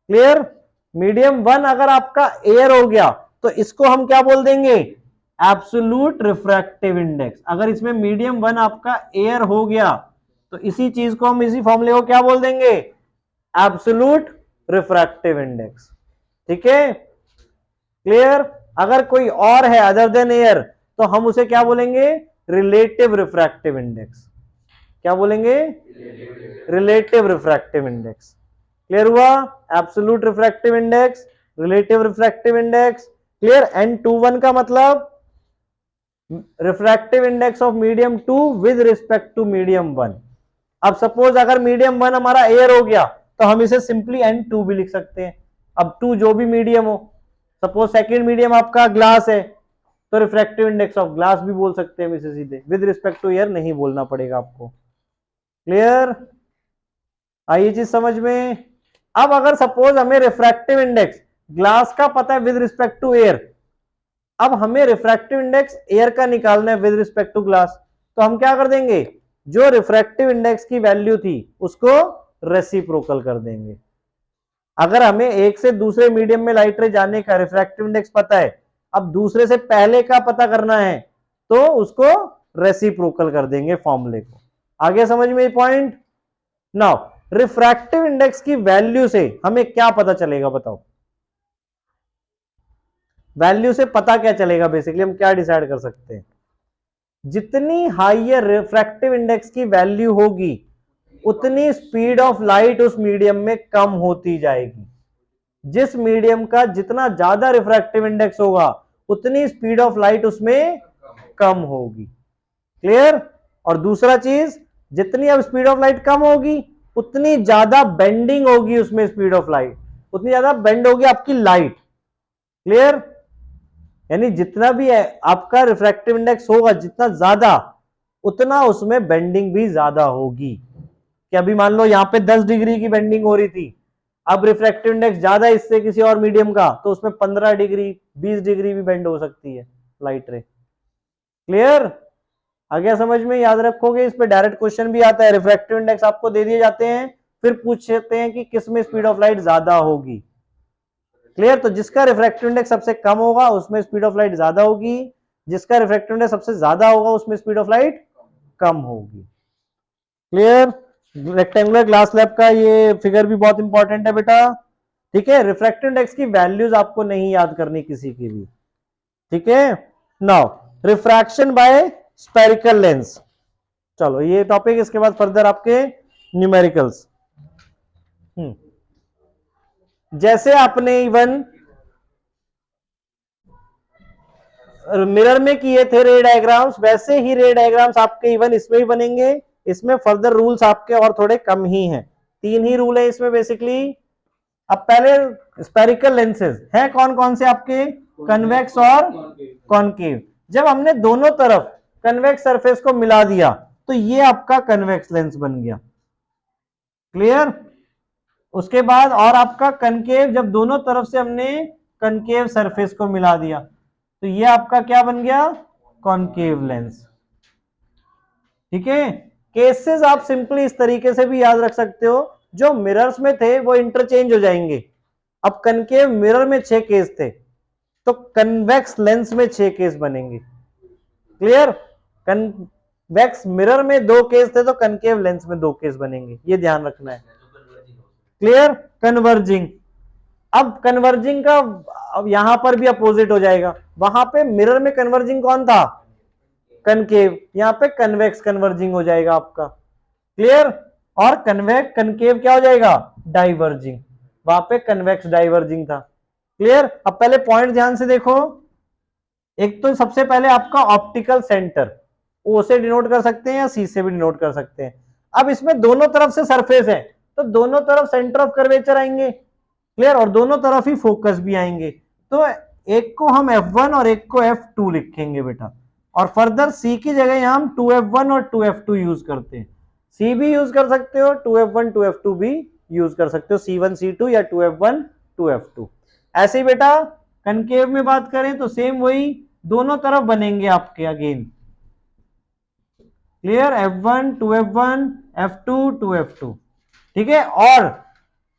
Clear? Medium 1 अगर आपका एयर हो गया तो इसको हम क्या बोल देंगे? Absolute refractive index. अगर इसमें मीडियम 1 आपका एयर हो गया तो इसी चीज को हम, इसी फॉर्मूले को क्या बोल देंगे? Absolute refractive index. ठीक है? क्लियर? अगर कोई और है अदर देन एयर तो हम उसे क्या बोलेंगे? Relative refractive index. क्या बोलेंगे? Relative refractive index. क्लियर हुआ? Absolute refractive index, relative refractive index. Clear? N21 का मतलब refractive index of medium 2 with respect to medium 1। अब सपोज अगर मीडियम 1 हमारा एयर हो गया तो हम इसे सिंपली N2 भी लिख सकते हैं। अब 2 जो भी मीडियम हो, सपोज सेकेंड मीडियम आपका ग्लास है तो रिफ्रैक्टिव इंडेक्स ऑफ ग्लास भी बोल सकते हैं इसे सीधे, विद रिस्पेक्ट टू एयर नहीं बोलना पड़ेगा आपको। क्लियर? आई ये चीज समझ में? अब अगर सपोज हमें रिफ्रैक्टिव इंडेक्स ग्लास का पता है विद रिस्पेक्ट टू एयर, अब हमें रिफ्रैक्टिव इंडेक्स एयर का निकालना है विद रिस्पेक्ट टू ग्लास, तो हम क्या कर देंगे? जो रिफ्रैक्टिव इंडेक्स की वैल्यू थी उसको रेसिप्रोकल कर देंगे। अगर हमें एक से दूसरे मीडियम में लाइट रे जाने का रिफ्रैक्टिव इंडेक्स पता है, अब दूसरे से पहले का पता करना है तो उसको रेसिप्रोकल कर देंगे फॉर्मूले को। आगे समझ में ये पॉइंट? नाउ रिफ्रैक्टिव इंडेक्स की वैल्यू से हमें क्या पता चलेगा? बताओ, वैल्यू से पता क्या चलेगा? बेसिकली हम क्या डिसाइड कर सकते हैं? जितनी हाइयर रिफ्रैक्टिव इंडेक्स की वैल्यू होगी उतनी स्पीड ऑफ लाइट उस मीडियम में कम होती जाएगी। जिस मीडियम का जितना ज्यादा रिफ्रैक्टिव इंडेक्स होगा उतनी स्पीड ऑफ लाइट उसमें कम होगी। क्लियर? और दूसरा चीज, जितनी अब स्पीड ऑफ लाइट कम होगी उतनी ज्यादा बेंडिंग होगी उसमें, स्पीड ऑफ लाइट उतनी ज्यादा बेंड होगी आपकी लाइट। क्लियर? यानी जितना भी है आपका रिफ्रैक्टिव इंडेक्स होगा जितना ज्यादा, उतना उसमें बेंडिंग भी ज्यादा होगी। कि अभी मान लो यहां पे 10 डिग्री की बेंडिंग हो रही थी, अब रिफ्रैक्टिव इंडेक्स ज्यादा इससे किसी और मीडियम का, तो उसमें 15 डिग्री 20 डिग्री भी बेंड हो सकती है लाइट रे। क्लियर? आगे समझ में? याद रखोगे, इस पे डायरेक्ट क्वेश्चन भी आता है। रिफ्रैक्टिव इंडेक्स आपको दे दिए जाते हैं, फिर पूछते हैं कि किस में स्पीड ऑफ लाइट ज्यादा होगी। क्लियर? तो जिसका रिफ्रैक्टिव इंडेक्स सबसे कम होगा उसमें स्पीड ऑफ लाइट ज्यादा होगी, जिसका रिफ्रैक्टिव इंडेक्स सबसे ज्यादा होगा उसमें स्पीड ऑफ लाइट कम होगी। क्लियर? रेक्टेंगुलर ग्लास स्लैब का ये फिगर भी बहुत इंपॉर्टेंट है बेटा, ठीक है। रिफ्रैक्टिव इंडेक्स की वैल्यूज आपको नहीं याद करनी किसी की भी, ठीक है। Now refraction bye spherical lens, चलो ये टॉपिक, इसके बाद फर्दर आपके न्यूमेरिकल्स। जैसे आपने इवन मिरर में किए थे रे डायग्राम्स, वैसे ही रे डायग्राम्स आपके इवन इसमें भी बनेंगे। इसमें फर्दर रूल्स आपके और थोड़े कम ही हैं, 3 ही रूल है इसमें बेसिकली। अब पहले स्पेरिकल लेंसेज हैं कौन कौन से आपके, कन्वेक्स और कॉनकेव। जब हमने दोनों तरफ कन्वेक्स सरफेस को मिला दिया तो ये आपका कन्वेक्स लेंस बन गया, क्लियर। उसके बाद और आपका कनकेव, जब दोनों तरफ से हमने कनकेव सरफेस को मिला दिया तो ये आपका क्या बन गया, कॉनकेव लेंस, ठीक है। केसेस आप सिंपली इस तरीके से भी याद रख सकते हो, जो मिरर्स में थे वो इंटरचेंज हो जाएंगे। अब कनकेव मिरर में 6 केस थे तो कन्वेक्स लेंस में 6 केस बनेंगे, क्लियर। कन्वेक्स मिरर में 2 केस थे तो कनकेव लेंस में 2 केस बनेंगे, ये ध्यान रखना है, क्लियर। कन्वर्जिंग, अब कन्वर्जिंग का अब यहां पर भी अपोजिट हो जाएगा। वहां पे मिरर में कन्वर्जिंग कौन था, कनकेव, यहां पे कन्वेक्स कन्वर्जिंग हो जाएगा आपका, क्लियर। और कन्वेक्स कनकेव क्या हो जाएगा, डाइवर्जिंग, वहां पे कन्वेक्स डाइवर्जिंग था, क्लियर। अब पहले पॉइंट ध्यान से देखो। एक तो सबसे पहले आपका ऑप्टिकल सेंटर, ओ से डिनोट कर सकते हैं या सी से भी डिनोट कर सकते हैं। अब इसमें दोनों तरफ से सरफेस है तो दोनों तरफ सेंटर ऑफ कर्वेचर आएंगे, क्लियर, और दोनों तरफ ही फोकस भी आएंगे। तो एक को हम F1 और एक को F2 लिखेंगे बेटा, और फर्दर C की जगह यहां हम 2F1 और 2F2 यूज करते हैं। C भी यूज कर सकते हो, 2F1 2F2 भी यूज कर सकते हो, C1 C2 या 2F1 2F2। ऐसे ही बेटा कनकेव में बात करें तो सेम वही, दोनों तरफ बनेंगे आपके again, clear, F1 2F1 F2 2F2, ठीक है। और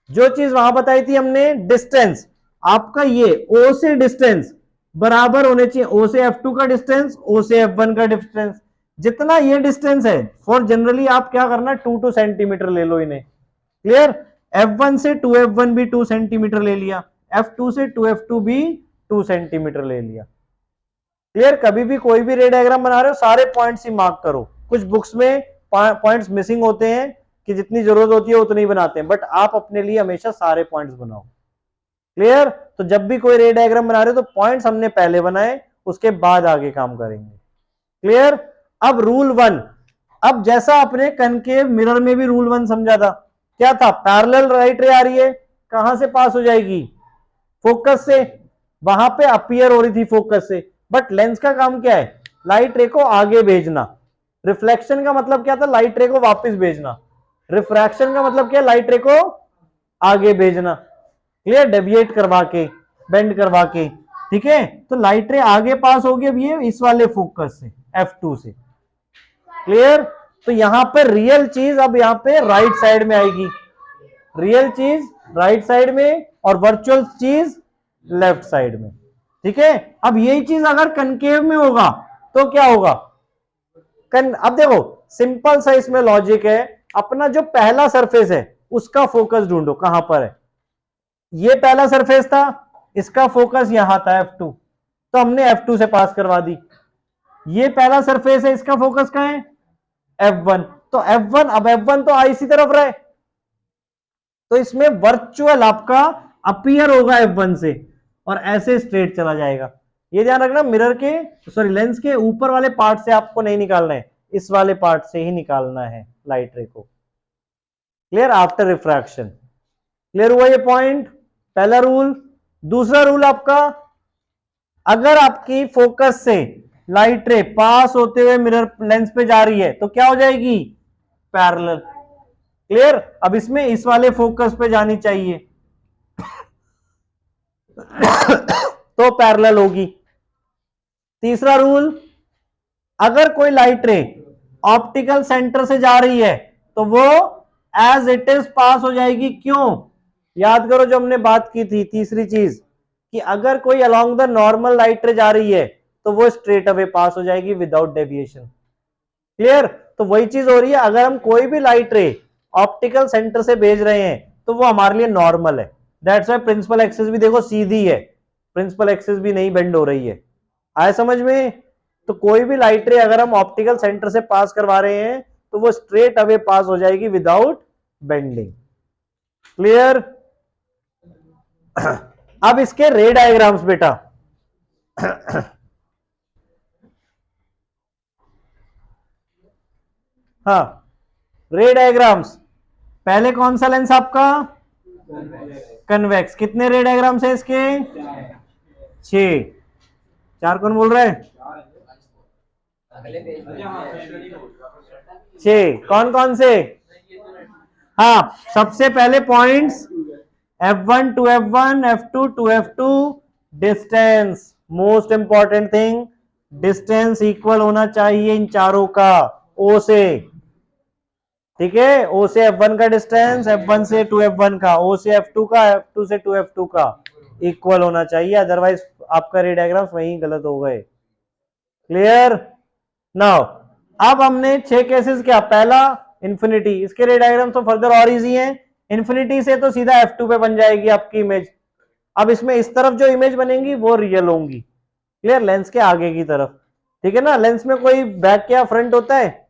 जो चीज वहां बताई थी हमने, डिस्टेंस आपका ये O से डिस्टेंस बराबर होने चाहिए, O से F2 का डिस्टेंस, O से F1 का डिस्टेंस, जितना ये डिस्टेंस है फॉर जनरली आप क्या करना, 2 सेंटीमीटर ले लो इन्हें, क्लियर। F1 से 2F1 भी 2 सेंटीमीटर ले लिया, F2 से 2F2 भी 2 सेंटीमीटर ले लिया, क्लियर। कभी भी कोई भी रे डायग्राम बना रहे हो सारे पॉइंट्स ही मार्क करो। कुछ बुक्स में पॉइंट्स मिसिंग होते हैं कि जितनी जरूरत होती है उतनी ही बनाते हैं, बट आप अपने लिए हमेशा सारे पॉइंट्स बनाओ, क्लियर। तो जब भी कोई रे डायग्राम बना रहे हो तो पॉइंट्स हमने पहले बनाए, उसके बाद आगे काम करेंगे, क्लियर। अब रूल 1, अब जैसा आपने कनकेव मिरर में भी रूल 1 समझा था, क्या था, पैरेलल राइट रे आ रही है, कहां से पास हो जाएगी, फोकस से, वहां पे अपीयर हो रही थी फोकस से, बट लेंस का काम क्या है, लाइट रे को आगे भेजना। रिफ्लेक्शन का मतलब क्या था, लाइट रे को वापस भेजना। रिफ्रैक्शन का मतलब क्या, लाइट रे को आगे भेजना, क्लियर, डेविएट करवा के, बेंड करवा के, ठीक है। तो लाइट रे आगे पास होगी अब ये इस वाले फोकस से, F2 से, क्लियर। तो यहां पे रियल चीज अब यहां पे राइट साइड में आएगी, रियल चीज राइट साइड में और वर्चुअल चीज लेफ्ट साइड में, ठीक है। अब यही चीज अगर कनकेव में होगा तो क्या होगा, अब देखो सिंपल सा इसमें लॉजिक है, अपना जो पहला सरफेस है उसका फोकस ढूंढो कहां पर है। ये पहला सरफेस था, इसका फोकस यहां था F2, तो हमने F2 से पास करवा दी। ये पहला सरफेस है, इसका फोकस कहां है, F1, तो F1, अब F1 तो इसी तरफ रहे, तो इसमें वर्चुअल आपका अपीयर होगा F1 से और ऐसे स्ट्रेट चला जाएगा। ये ध्यान रखना, मिरर के सॉरी लेंस के ऊपर वाले पार्ट से आपको नहीं निकालना है, इस वाले पार्ट से ही निकालना है लाइट रे को, क्लियर, आफ्टर रिफ्रैक्शन, क्लियर हुआ ये पॉइंट, पहला रूल। दूसरा रूल आपका, अगर आपकी फोकस से लाइट रे पास होते हुए मिरर लेंस पे जा रही है तो क्या हो जाएगी, पैरेलल, क्लियर। अब इसमें इस वाले फोकस पे जानी चाहिए तो पैरेलल होगी। तीसरा रूल, अगर कोई लाइट रे ऑप्टिकल सेंटर से जा रही है तो वो एज इट इज पास हो जाएगी, क्यों, याद करो जो हमने बात की थी तीसरी चीज, कि अगर कोई अलोंग द नॉर्मल लाइट रे जा रही है तो वो स्ट्रेट अवे पास हो जाएगी विदाउट डेविएशन, क्लियर। तो वही चीज हो रही है, अगर हम कोई भी लाइट रे ऑप्टिकल सेंटर से भेज रहे हैं तो वो हमारे लिए नॉर्मल है। दैट्स व्हाई प्रिंसिपल एक्सिस भी देखो सीधी है, प्रिंसिपल एक्सिस भी नहीं बेंड हो रही है। आए समझ में? तो कोई भी लाइट रे अगर हम ऑप्टिकल सेंटर से पास करवा रहे हैं तो वो स्ट्रेट अवे पास हो जाएगी विदाउट बेंडिंग। क्लियर? अब इसके रे डायग्राम्स बेटा। हाँ, रे डायग्राम्स। पहले कौन सा लेंस आपका? कन्वेक्स। कितने रे डायग्राम्स है इसके? 6। 4 कौन बोल रहा है? 6। कौन कौन से? हाँ, सबसे पहले points F1 to F1, F2 to F2। Distance, most important thing, distance equal होना चाहिए इन चारों का O से। ठीक है, O से F1 का डिस्टेंस, F1 से 2F1 का, O से F2 का, F2 से 2F2 का इक्वल होना चाहिए, अदरवाइज आपका रे डायग्राम वहीं गलत हो गए। क्लियर? नाउ अब हमने 6 केसेस क्या? पहला इंफिनिटी, इसके रे डायग्राम तो फर्दर और इजी है। इंफिनिटी से तो सीधा F2 पे बन जाएगी आपकी इमेज। अब इसमें इस तरफ जो इमेज बनेंगी वो रियल होंगी। क्लियर? लेंस के आगे की तरफ। ठीक है ना? लेंस में कोई बैक या फ्रंट होता है?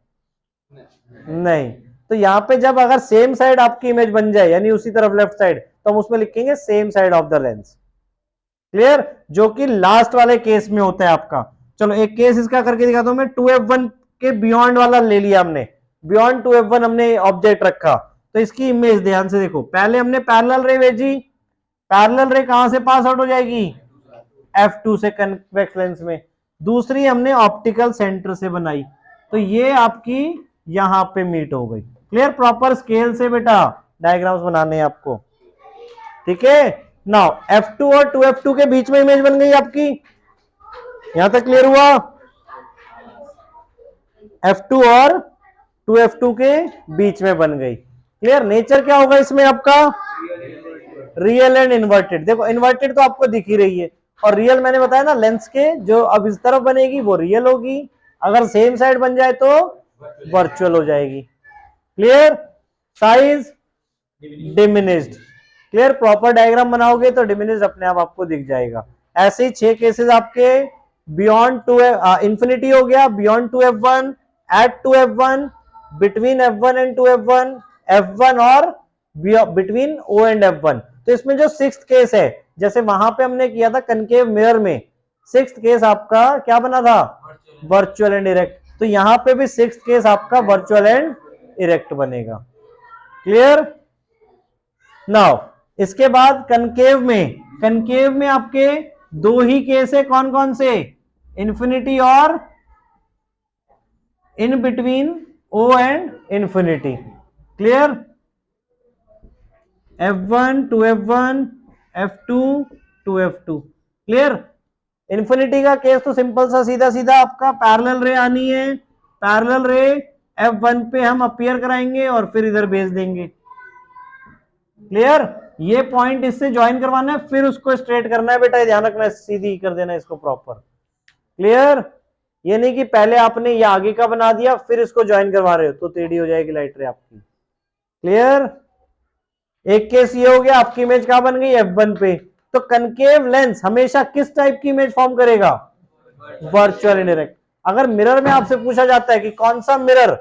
नहीं। तो यहां पे जब अगर सेम साइड आपकी इमेज बन जाए यानी उसी तरफ लेफ्ट साइड, तो हम उसमें लिखेंगे same side of the lens. Clear? जो कि लास्ट वाले केस में होता है आपका। चलो एक केस इसका करके दिखाता हूं मैं। 2F1 के बियॉन्ड वाला ले लिया हमने, बियॉन्ड 2F1 हमने ऑब्जेक्ट रखा, तो इसकी इमेज ध्यान से देखो। पहले हमने पैरेलल रे भेजी, पैरेलल रे कहां से पास आउट हो जाएगी? F2 से कन्वेक्स लेंस में। दूसरी हमने ऑप्टिकल सेंटर से बनाई, तो ये आपकी यहां पे मीट हो गई। क्लियर? प्रॉपर स्केल से बेटा डायग्राम्स बनाने हैं आपको। ठीक है? नाउ F2 और 2F2 के बीच में इमेज बन गई आपकी। यहां तक क्लियर हुआ? F2 और 2F2 के बीच में बन गई। क्लियर? नेचर क्या होगा इसमें आपका? Real and inverted. देखो इन्वर्टेड तो आपको दिख ही रही है, और रियल मैंने बताया ना, लेंस के जो अब इस तरफ बनेगी वो रियल होगी, अगर सेम साइड बन जाए तो वर्चुअल हो जाएगी। Clear? Size diminished. Clear? Proper diagram बनाओगे तो डिमिनिश्ड अपने आप आपको दिख जाएगा। ऐसे ही 6 केसेस आपके बियॉन्ड 2 इंफिनिटी हो गया, beyond 2F1, eight 2F1, between F1 and 2F1, F1 और बिटवीन O एंड F1। तो इसमें जो 6th केस है, जैसे वहां पे हमने किया था कनकेव मिरर में, 6th केस आपका क्या बना था? Virtual and erect. तो यहां पे भी 6th केस आपका वर्चुअल एंड इरेक्ट बनेगा। क्लियर? नाउ इसके बाद कनकेव में आपके 2 ही केस है। कौन कौन से? इंफिनिटी और in between O and infinity. Clear? F1 2F1, F2 2F2। Clear? Infinity का केस तो सिंपल सा सीधा सीधा आपका पैरेलल रे आनी है, पैरेलल रे F1 पे हम अपीयर कराएंगे और फिर इधर भेज देंगे। क्लियर? ये पॉइंट इससे ज्वाइन करवाना है, फिर उसको स्ट्रेट करना है बेटा, ध्यान रखना, सीधी कर देना इसको प्रॉपर। क्लियर? ये नहीं कि पहले आपने ये आगे का बना दिया फिर इसको ज्वाइन करवा रहे हो तो टेढ़ी हो जाएगी लाइट रे आपकी। क्लियर? एक केस ये हो गया, आपकी इमेज कहां बन गई? F1 पे। तो कनकेव लेंस हमेशा किस टाइप की इमेज फॉर्म करेगा? Virtual and direct. अगर मिरर में आपसे पूछा जाता है कि कौन सा मिरर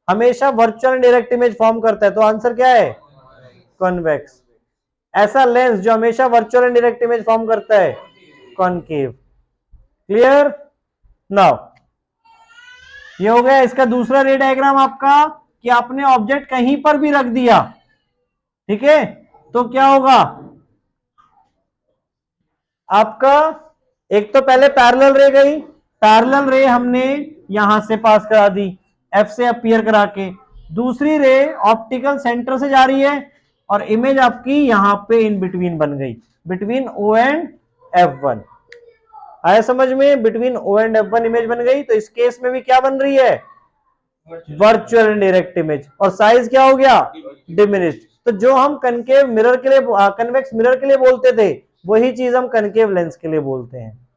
हमेशा virtual and direct image form करता है, तो आंसर क्या है? कॉन्वेक्स। ऐसा लेंस जो हमेशा virtual and direct image form करता है, कॉनकेव। क्लियर? नाउ ये हो गया इसका दूसरा रे डायग्राम आपका, कि आपने ऑब्जेक्ट कहीं पर भी रख दिया, ठीक है, तो क्या होगा आपका? एक तो पहले पैरेलल रे गई, पैरेलल रे हमने यहां से पास करा दी F से अपीयर करा के। दूसरी रे ऑप्टिकल सेंटर से जा रही है और इमेज आपकी यहां पे इन बिटवीन बन गई, बिटवीन O एंड F1। आया समझ में? Between O and F1 image बन गई। तो इस केस में भी क्या बन रही है? Virtual and direct image. और साइज क्या हो गया? डिमिनिश्ड। तो जो हम कनकेव मिरर के लिए, कन्वेक्स मिरर के लिए बोलते थे, वही चीज हम कनकेव लेंस के लिए बोलते हैं।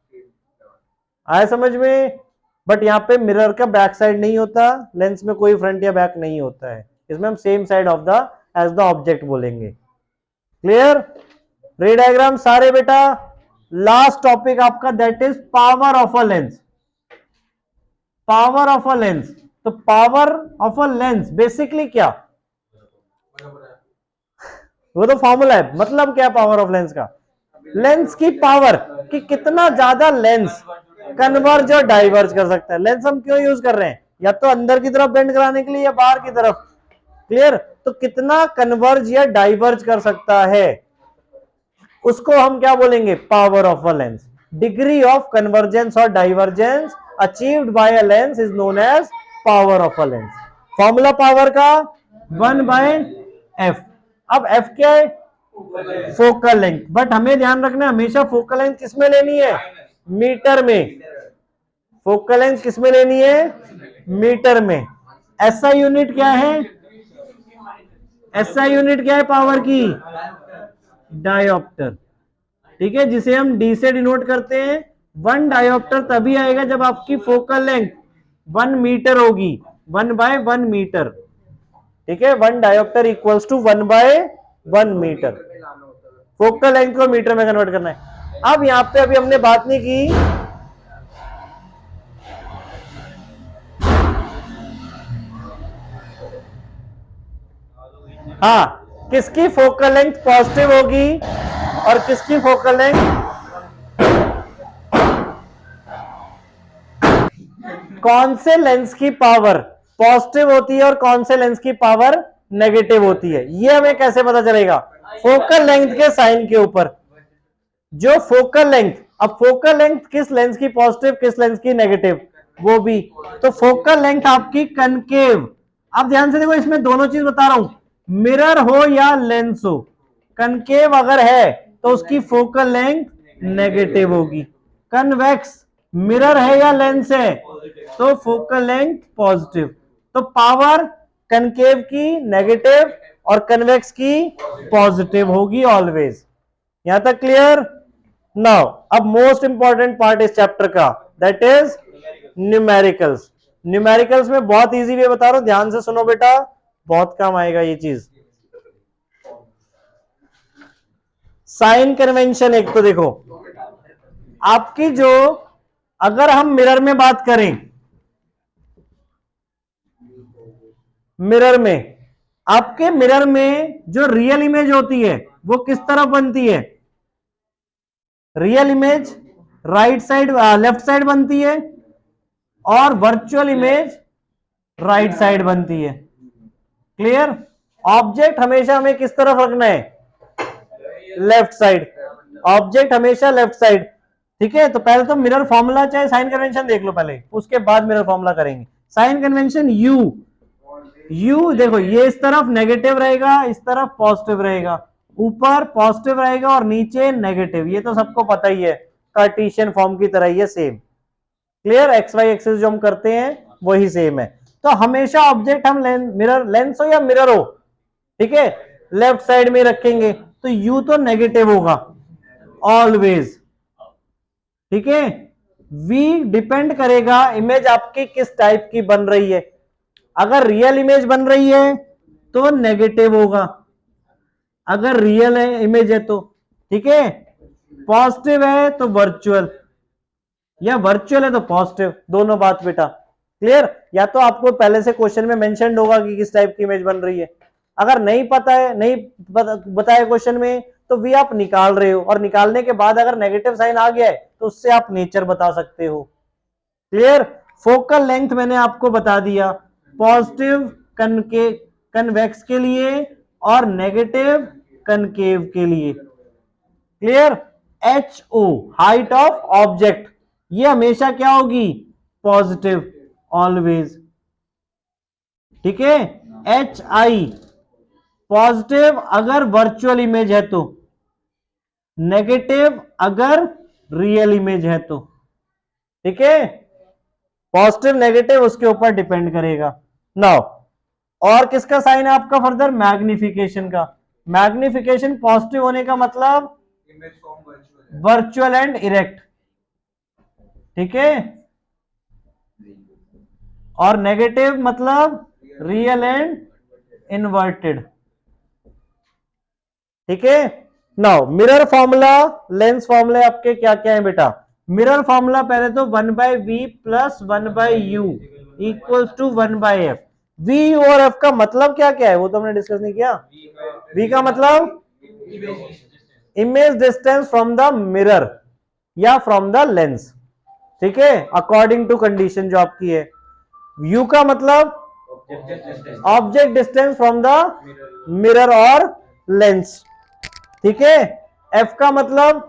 आया समझ में? बट यहाँ पे मिरर का बैक साइड नहीं होता, लेंस में कोई फ्रंट या बैक नहीं होता है। इसमें हम same side of the as the object बोलेंगे। क्लियर? रे डायग्राम सारे बेटा। लास्ट टॉपिक आपका that is power of a lens. Power of a lens, तो power of a lens basically क्या, वो तो फॉर्मूला है। मतलब क्या पावर ऑफ लेंस का, लेंस की पावर कि कितना ज्यादा लेंस कन्वर्ज और डाइवर्ज कर सकता है। लेंस हम क्यों यूज कर रहे हैं, या तो अंदर की तरफ बेंड कराने के लिए या बाहर की तरफ। क्लियर? तो कितना कन्वर्ज या डाइवर्ज कर सकता है, उसको हम क्या बोलेंगे, power of a lens. Degree of convergence और divergence achieved by a lens is known as power of a lens. Formula power का 1/f। अब f क्या है, फोकल लेंथ। बट हमें ध्यान रखना है हमेशा फोकल लेंथ किसमें लेनी है, मीटर में। फोकल लेंथ किसमें लेनी है, मीटर में। एसआई यूनिट क्या है, एसआई यूनिट क्या है पावर की, डायोप्टर। ठीक है, जिसे हम डी से डिनोट करते हैं। 1 डायोप्टर तभी आएगा जब आपकी फोकल लेंथ 1 मीटर होगी, 1/1 मीटर। ठीक है, 1 dioptre equals to 1/1 metre. Focal length को मीटर में कन्वर्ट करना है। अब यहां पे अभी हमने बात नहीं की, हाँ, किसकी फोकल लेंथ पॉजिटिव होगी और किसकी फोकल लेंथ, कौन से लेंस की पावर पॉजिटिव होती है और कौन से लेंस की पावर नेगेटिव होती है, ये हमें कैसे पता चलेगा, फोकल लेंथ के साइन के ऊपर। जो फोकल लेंथ, अब फोकल लेंथ किस लेंस की पॉजिटिव किस लेंस की नेगेटिव, वो भी। तो फोकल लेंथ आपकी कनकेव। अब ध्यान से देखो, इसमें दोनों चीज बता रहा हूं, मिरर हो या लेंस हो, कनकेव अगर है तो उसकी फोकल लेंथ नेगेटिव होगी। कन्वेक्स, मिरर है या लेंस है, तो फोकल लेंथ पॉजिटिव। तो पावर कनकेव की नेगेटिव और कन्वेक्स की पॉजिटिव होगी ऑलवेज। यहां तक क्लियर? नाउ अब मोस्ट इंपॉर्टेंट पार्ट इस चैप्टर का, दैट इज न्यूमेरिकल्स। न्यूमेरिकल्स में बहुत इजी वे बता रहा हूं, ध्यान से सुनो बेटा, बहुत काम आएगा ये चीज। साइन कन्वेंशन एक तो देखो आपकी, जो अगर हम मिरर में बात करें, मिरर में आपके मिरर में जो रियल इमेज होती है वो किस तरफ बनती है, real image right side left side बनती है और वर्चुअल इमेज राइट साइड बनती है। क्लियर? ऑब्जेक्ट हमेशा हमें किस तरफ रखना है, लेफ्ट साइड। ऑब्जेक्ट हमेशा लेफ्ट साइड। ठीक है, तो पहले तो मिरर फॉर्मूला चाहे साइन कन्वेंशन देख लो पहले, उसके बाद मिरर फॉर्मूला करेंगे। साइन कन्वेंशन यू, यू देखो ये इस तरफ नेगेटिव रहेगा, इस तरफ पॉजिटिव रहेगा, ऊपर पॉजिटिव रहेगा और नीचे नेगेटिव। ये तो सबको पता ही है, कार्टेशियन फॉर्म की तरह ही है same. Clear? X Y axis जो हम करते हैं वही सेम है। तो हमेशा ऑब्जेक्ट हम मिरर लेंस हो या मिरर हो, ठीक है, लेफ्ट साइड में रखेंगे, तो यू तो नेगेटिव होगा ऑलवेज। ठीक है, वी डिपेंड करेगा इमेज आपकी किस टाइप की बन रही है। अगर रियल इमेज बन रही है तो नेगेटिव होगा, अगर रियल है इमेज है तो। ठीक है, पॉजिटिव है तो वर्चुअल, या वर्चुअल है तो पॉजिटिव, दोनों बात बेटा। क्लियर? या तो आपको पहले से क्वेश्चन में मेंशन होगा कि किस टाइप की इमेज बन रही है, अगर नहीं पता है, नहीं बताया क्वेश्चन में, तो भी आप निकाल रहे हो, और निकालने के बाद अगर नेगेटिव साइन आ गया है तो उससे आप नेचर बता सकते हो। क्लियर? फोकल लेंथ मैंने आपको बता दिया, पॉजिटिव कन्वेक्स के लिए और नेगेटिव कनकेव के लिए। Clear? H O height of object, ये हमेशा क्या होगी, पॉजिटिव ऑलवेज। ठीक है, एच आई पॉजिटिव अगर वर्चुअल इमेज है तो, नेगेटिव अगर रियल इमेज है तो। ठीक है, पॉजिटिव नेगेटिव उसके ऊपर डिपेंड करेगा। नाउ और किसका साइन है आपका फर्दर, मैग्निफिकेशन का। मैग्निफिकेशन पॉजिटिव होने का मतलब वर्चुअल एंड इरेक्ट। ठीक है, और नेगेटिव मतलब रियल एंड इन्वर्टेड। ठीक है, now mirror formula, lens formula आपके क्या क्या है बेटा? मिरर फॉर्मूला पहले तो 1/v plus 1/u equals to 1/f। v और f का मतलब क्या क्या है वो तो हमने डिस्कस नहीं किया। v का मतलब image distance from the mirror या फ्रॉम द लेंस। ठीक है, अकॉर्डिंग टू कंडीशन जो आपकी है। u का मतलब object distance from the mirror और लेंस। ठीक है, f का मतलब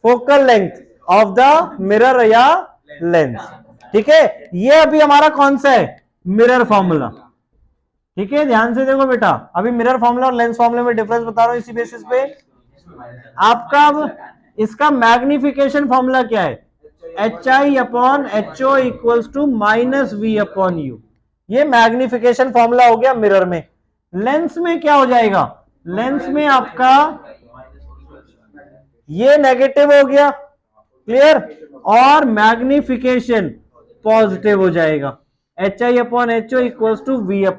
focal length of the mirror या लेंस। ठीक है, ये अभी हमारा कौन सा है? Mirror formula. ठीक है, ध्यान से देखो बेटा, अभी मिरर फॉर्मूला और लेंस फॉर्मूला में डिफरेंस बता रहा हूं इसी बेसिस पे। आपका अब इसका मैग्निफिकेशन फॉर्मूला क्या है? HI/HO equals to -V/U। ये मैग्निफिकेशन फॉर्मूला हो गया मिरर में। लेंस में क्या हो जाएगा? लेंस में आपका ये नेगेटिव हो गया, क्लियर, और मैग्निफिकेशन पॉजिटिव हो जाएगा। HI/HO equals to V/U।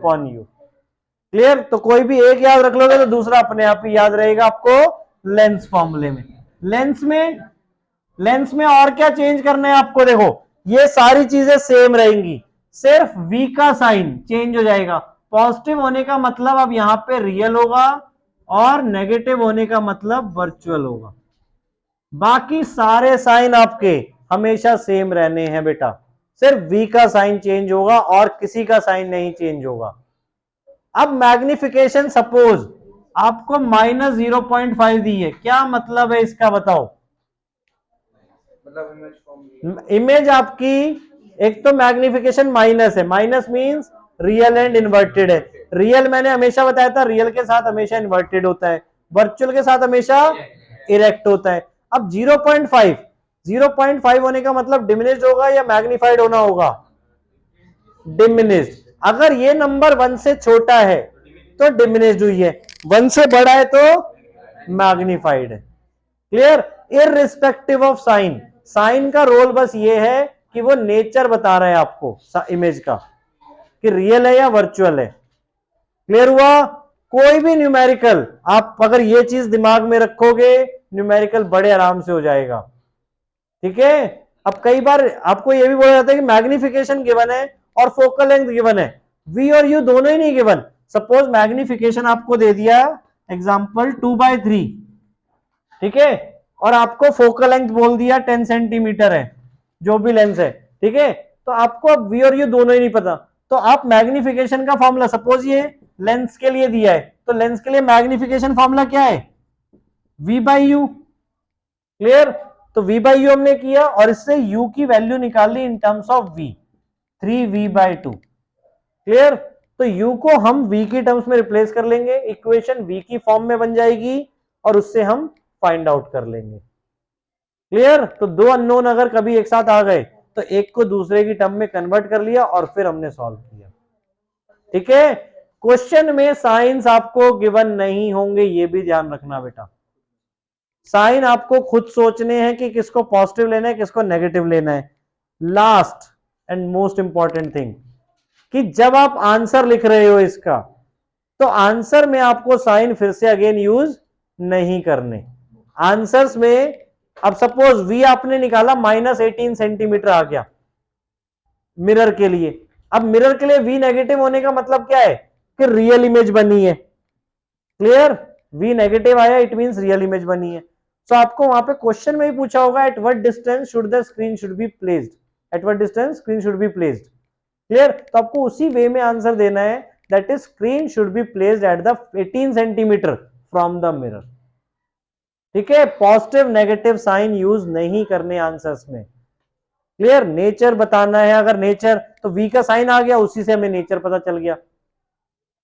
Clear, तो कोई भी एक याद रख लोगे तो दूसरा अपने आप ही याद रहेगा आपको लेंस फॉर्मूले में। लेंस में और क्या चेंज करना है आपको? देखो, ये सारी चीजें सेम रहेंगी, सिर्फ v का साइन चेंज हो जाएगा। पॉजिटिव होने का मतलब अब यहां पे रियल होगा और नेगेटिव होने का मतलब वर्चुअल होगा। बाकी सारे साइन आपके हमेशा सेम रहने हैं बेटा, सिर्फ v का साइन चेंज होगा और किसी का साइन नहीं चेंज होगा। अब मैग्निफिकेशन सपोज आपको -0.5 दी है, क्या मतलब है इसका बताओ? इमेज आपकी एक तो मैग्निफिकेशन माइनस है, minus means real and inverted है। रियल मैंने हमेशा बताया था, रियल के साथ हमेशा इन्वर्टेड होता है, वर्चुअल के साथ हमेशा इरेक्ट होता है। अब 0.5 होने का मतलब डिमिनिश्ड होगा या मैग्निफाइड होना होगा? डिमिनिश्ड। अगर ये नंबर 1 से छोटा है तो डिमिनिश्ड हुई है, 1 से बड़ा है तो मैग्निफाइड है। Clear, irrespective of sign. Sign का रोल बस ये है कि वो नेचर बता रहा है आपको इमेज का कि रियल है या वर्चुअल है। क्लियर हुआ? कोई भी न्यूमेरिकल आप अगर ये चीज दिमाग में रखोगे, न्यूमेरिकल बड़े आराम से हो जाएगा। ठीक है, अब कई बार आपको ये भी बोला जाता है कि मैग्निफिकेशन गिवन है और फोकल लेंथ गिवन है, v और u दोनों ही नहीं गिवन। सपोज मैग्निफिकेशन आपको दे दिया एग्जांपल 2/3, ठीक है, और आपको फोकल लेंथ बोल दिया 10 सेंटीमीटर है, जो भी लेंस है। ठीक है, तो आपको अब v और u दोनों ही नहीं पता, तो आप मैग्निफिकेशन का फॉर्मूला, सपोज ये लेंस के लिए दिया है तो लेंस के लिए मैग्निफिकेशन फॉर्मूला क्या है? v/u। क्लियर, तो v/u हमने किया और इससे u की वैल्यू निकाली in terms of v, 3v/2। Clear, तो u को हम v की टर्म्स में रिप्लेस कर लेंगे, इक्वेशन v की फॉर्म में बन जाएगी और उससे हम फाइंड आउट कर लेंगे। क्लियर, तो दो अननोन अगर कभी एक साथ आ गए तो एक को दूसरे की टर्म में कन्वर्ट कर लिया और फिर हमने सॉल्व किया। ठीक है, क्वेश्चन में साइंस आपको गिवन नहीं होंगे, ये भी ध्यान रखना बेटा। साइन आपको खुद सोचने हैं कि किसको पॉजिटिव लेना है किसको नेगेटिव लेना है। Last and most important thing कि जब आप आंसर लिख रहे हो इसका, तो आंसर में आपको साइन फिर से अगेन यूज नहीं करने। आंसर्स में अब सपोज v आपने निकाला -18 सेंटीमीटर आ गया मिरर के लिए। अब मिरर के लिए v नेगेटिव होने का मतलब क्या है? कि रियल इमेज बनी है। क्लियर, v नेगेटिव आया इट मींस रियल इमेज बनी है। तो आपको वहां पे क्वेश्चन में ही पूछा होगा at what distance should the screen should be placed, at what distance screen should be placed. Clear, तो आपको उसी वे में आंसर देना है, that is screen should be placed at the 18 centimetre from the mirror. ठीक है, पॉजिटिव नेगेटिव साइन यूज नहीं करने आंसर्स में। क्लियर, नेचर बताना है, अगर नेचर तो v का साइन आ गया उसी से हमें नेचर पता चल गया।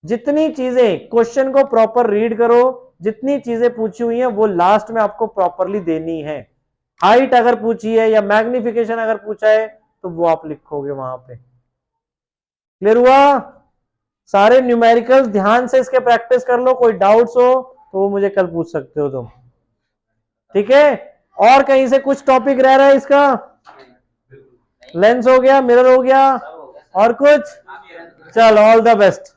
जितनी चीजें क्वेश्चन को प्रॉपर रीड करो, जितनी चीजें पूछी हुई हैं वो लास्ट में आपको प्रॉपरली देनी है। हाइट अगर पूछी है या मैग्निफिकेशन अगर पूछा है तो वो आप लिखोगे वहां पे। क्लियर हुआ? सारे न्यूमेरिकल्स ध्यान से इसके प्रैक्टिस कर लो, कोई डाउट्स हो तो वो मुझे कल पूछ सकते हो तुम। ठीक है, और कहीं से कुछ टॉपिक रह रहा है इसका? लेंस हो गया, मिरर हो गया, और कुछ? चल ऑल द बेस्ट।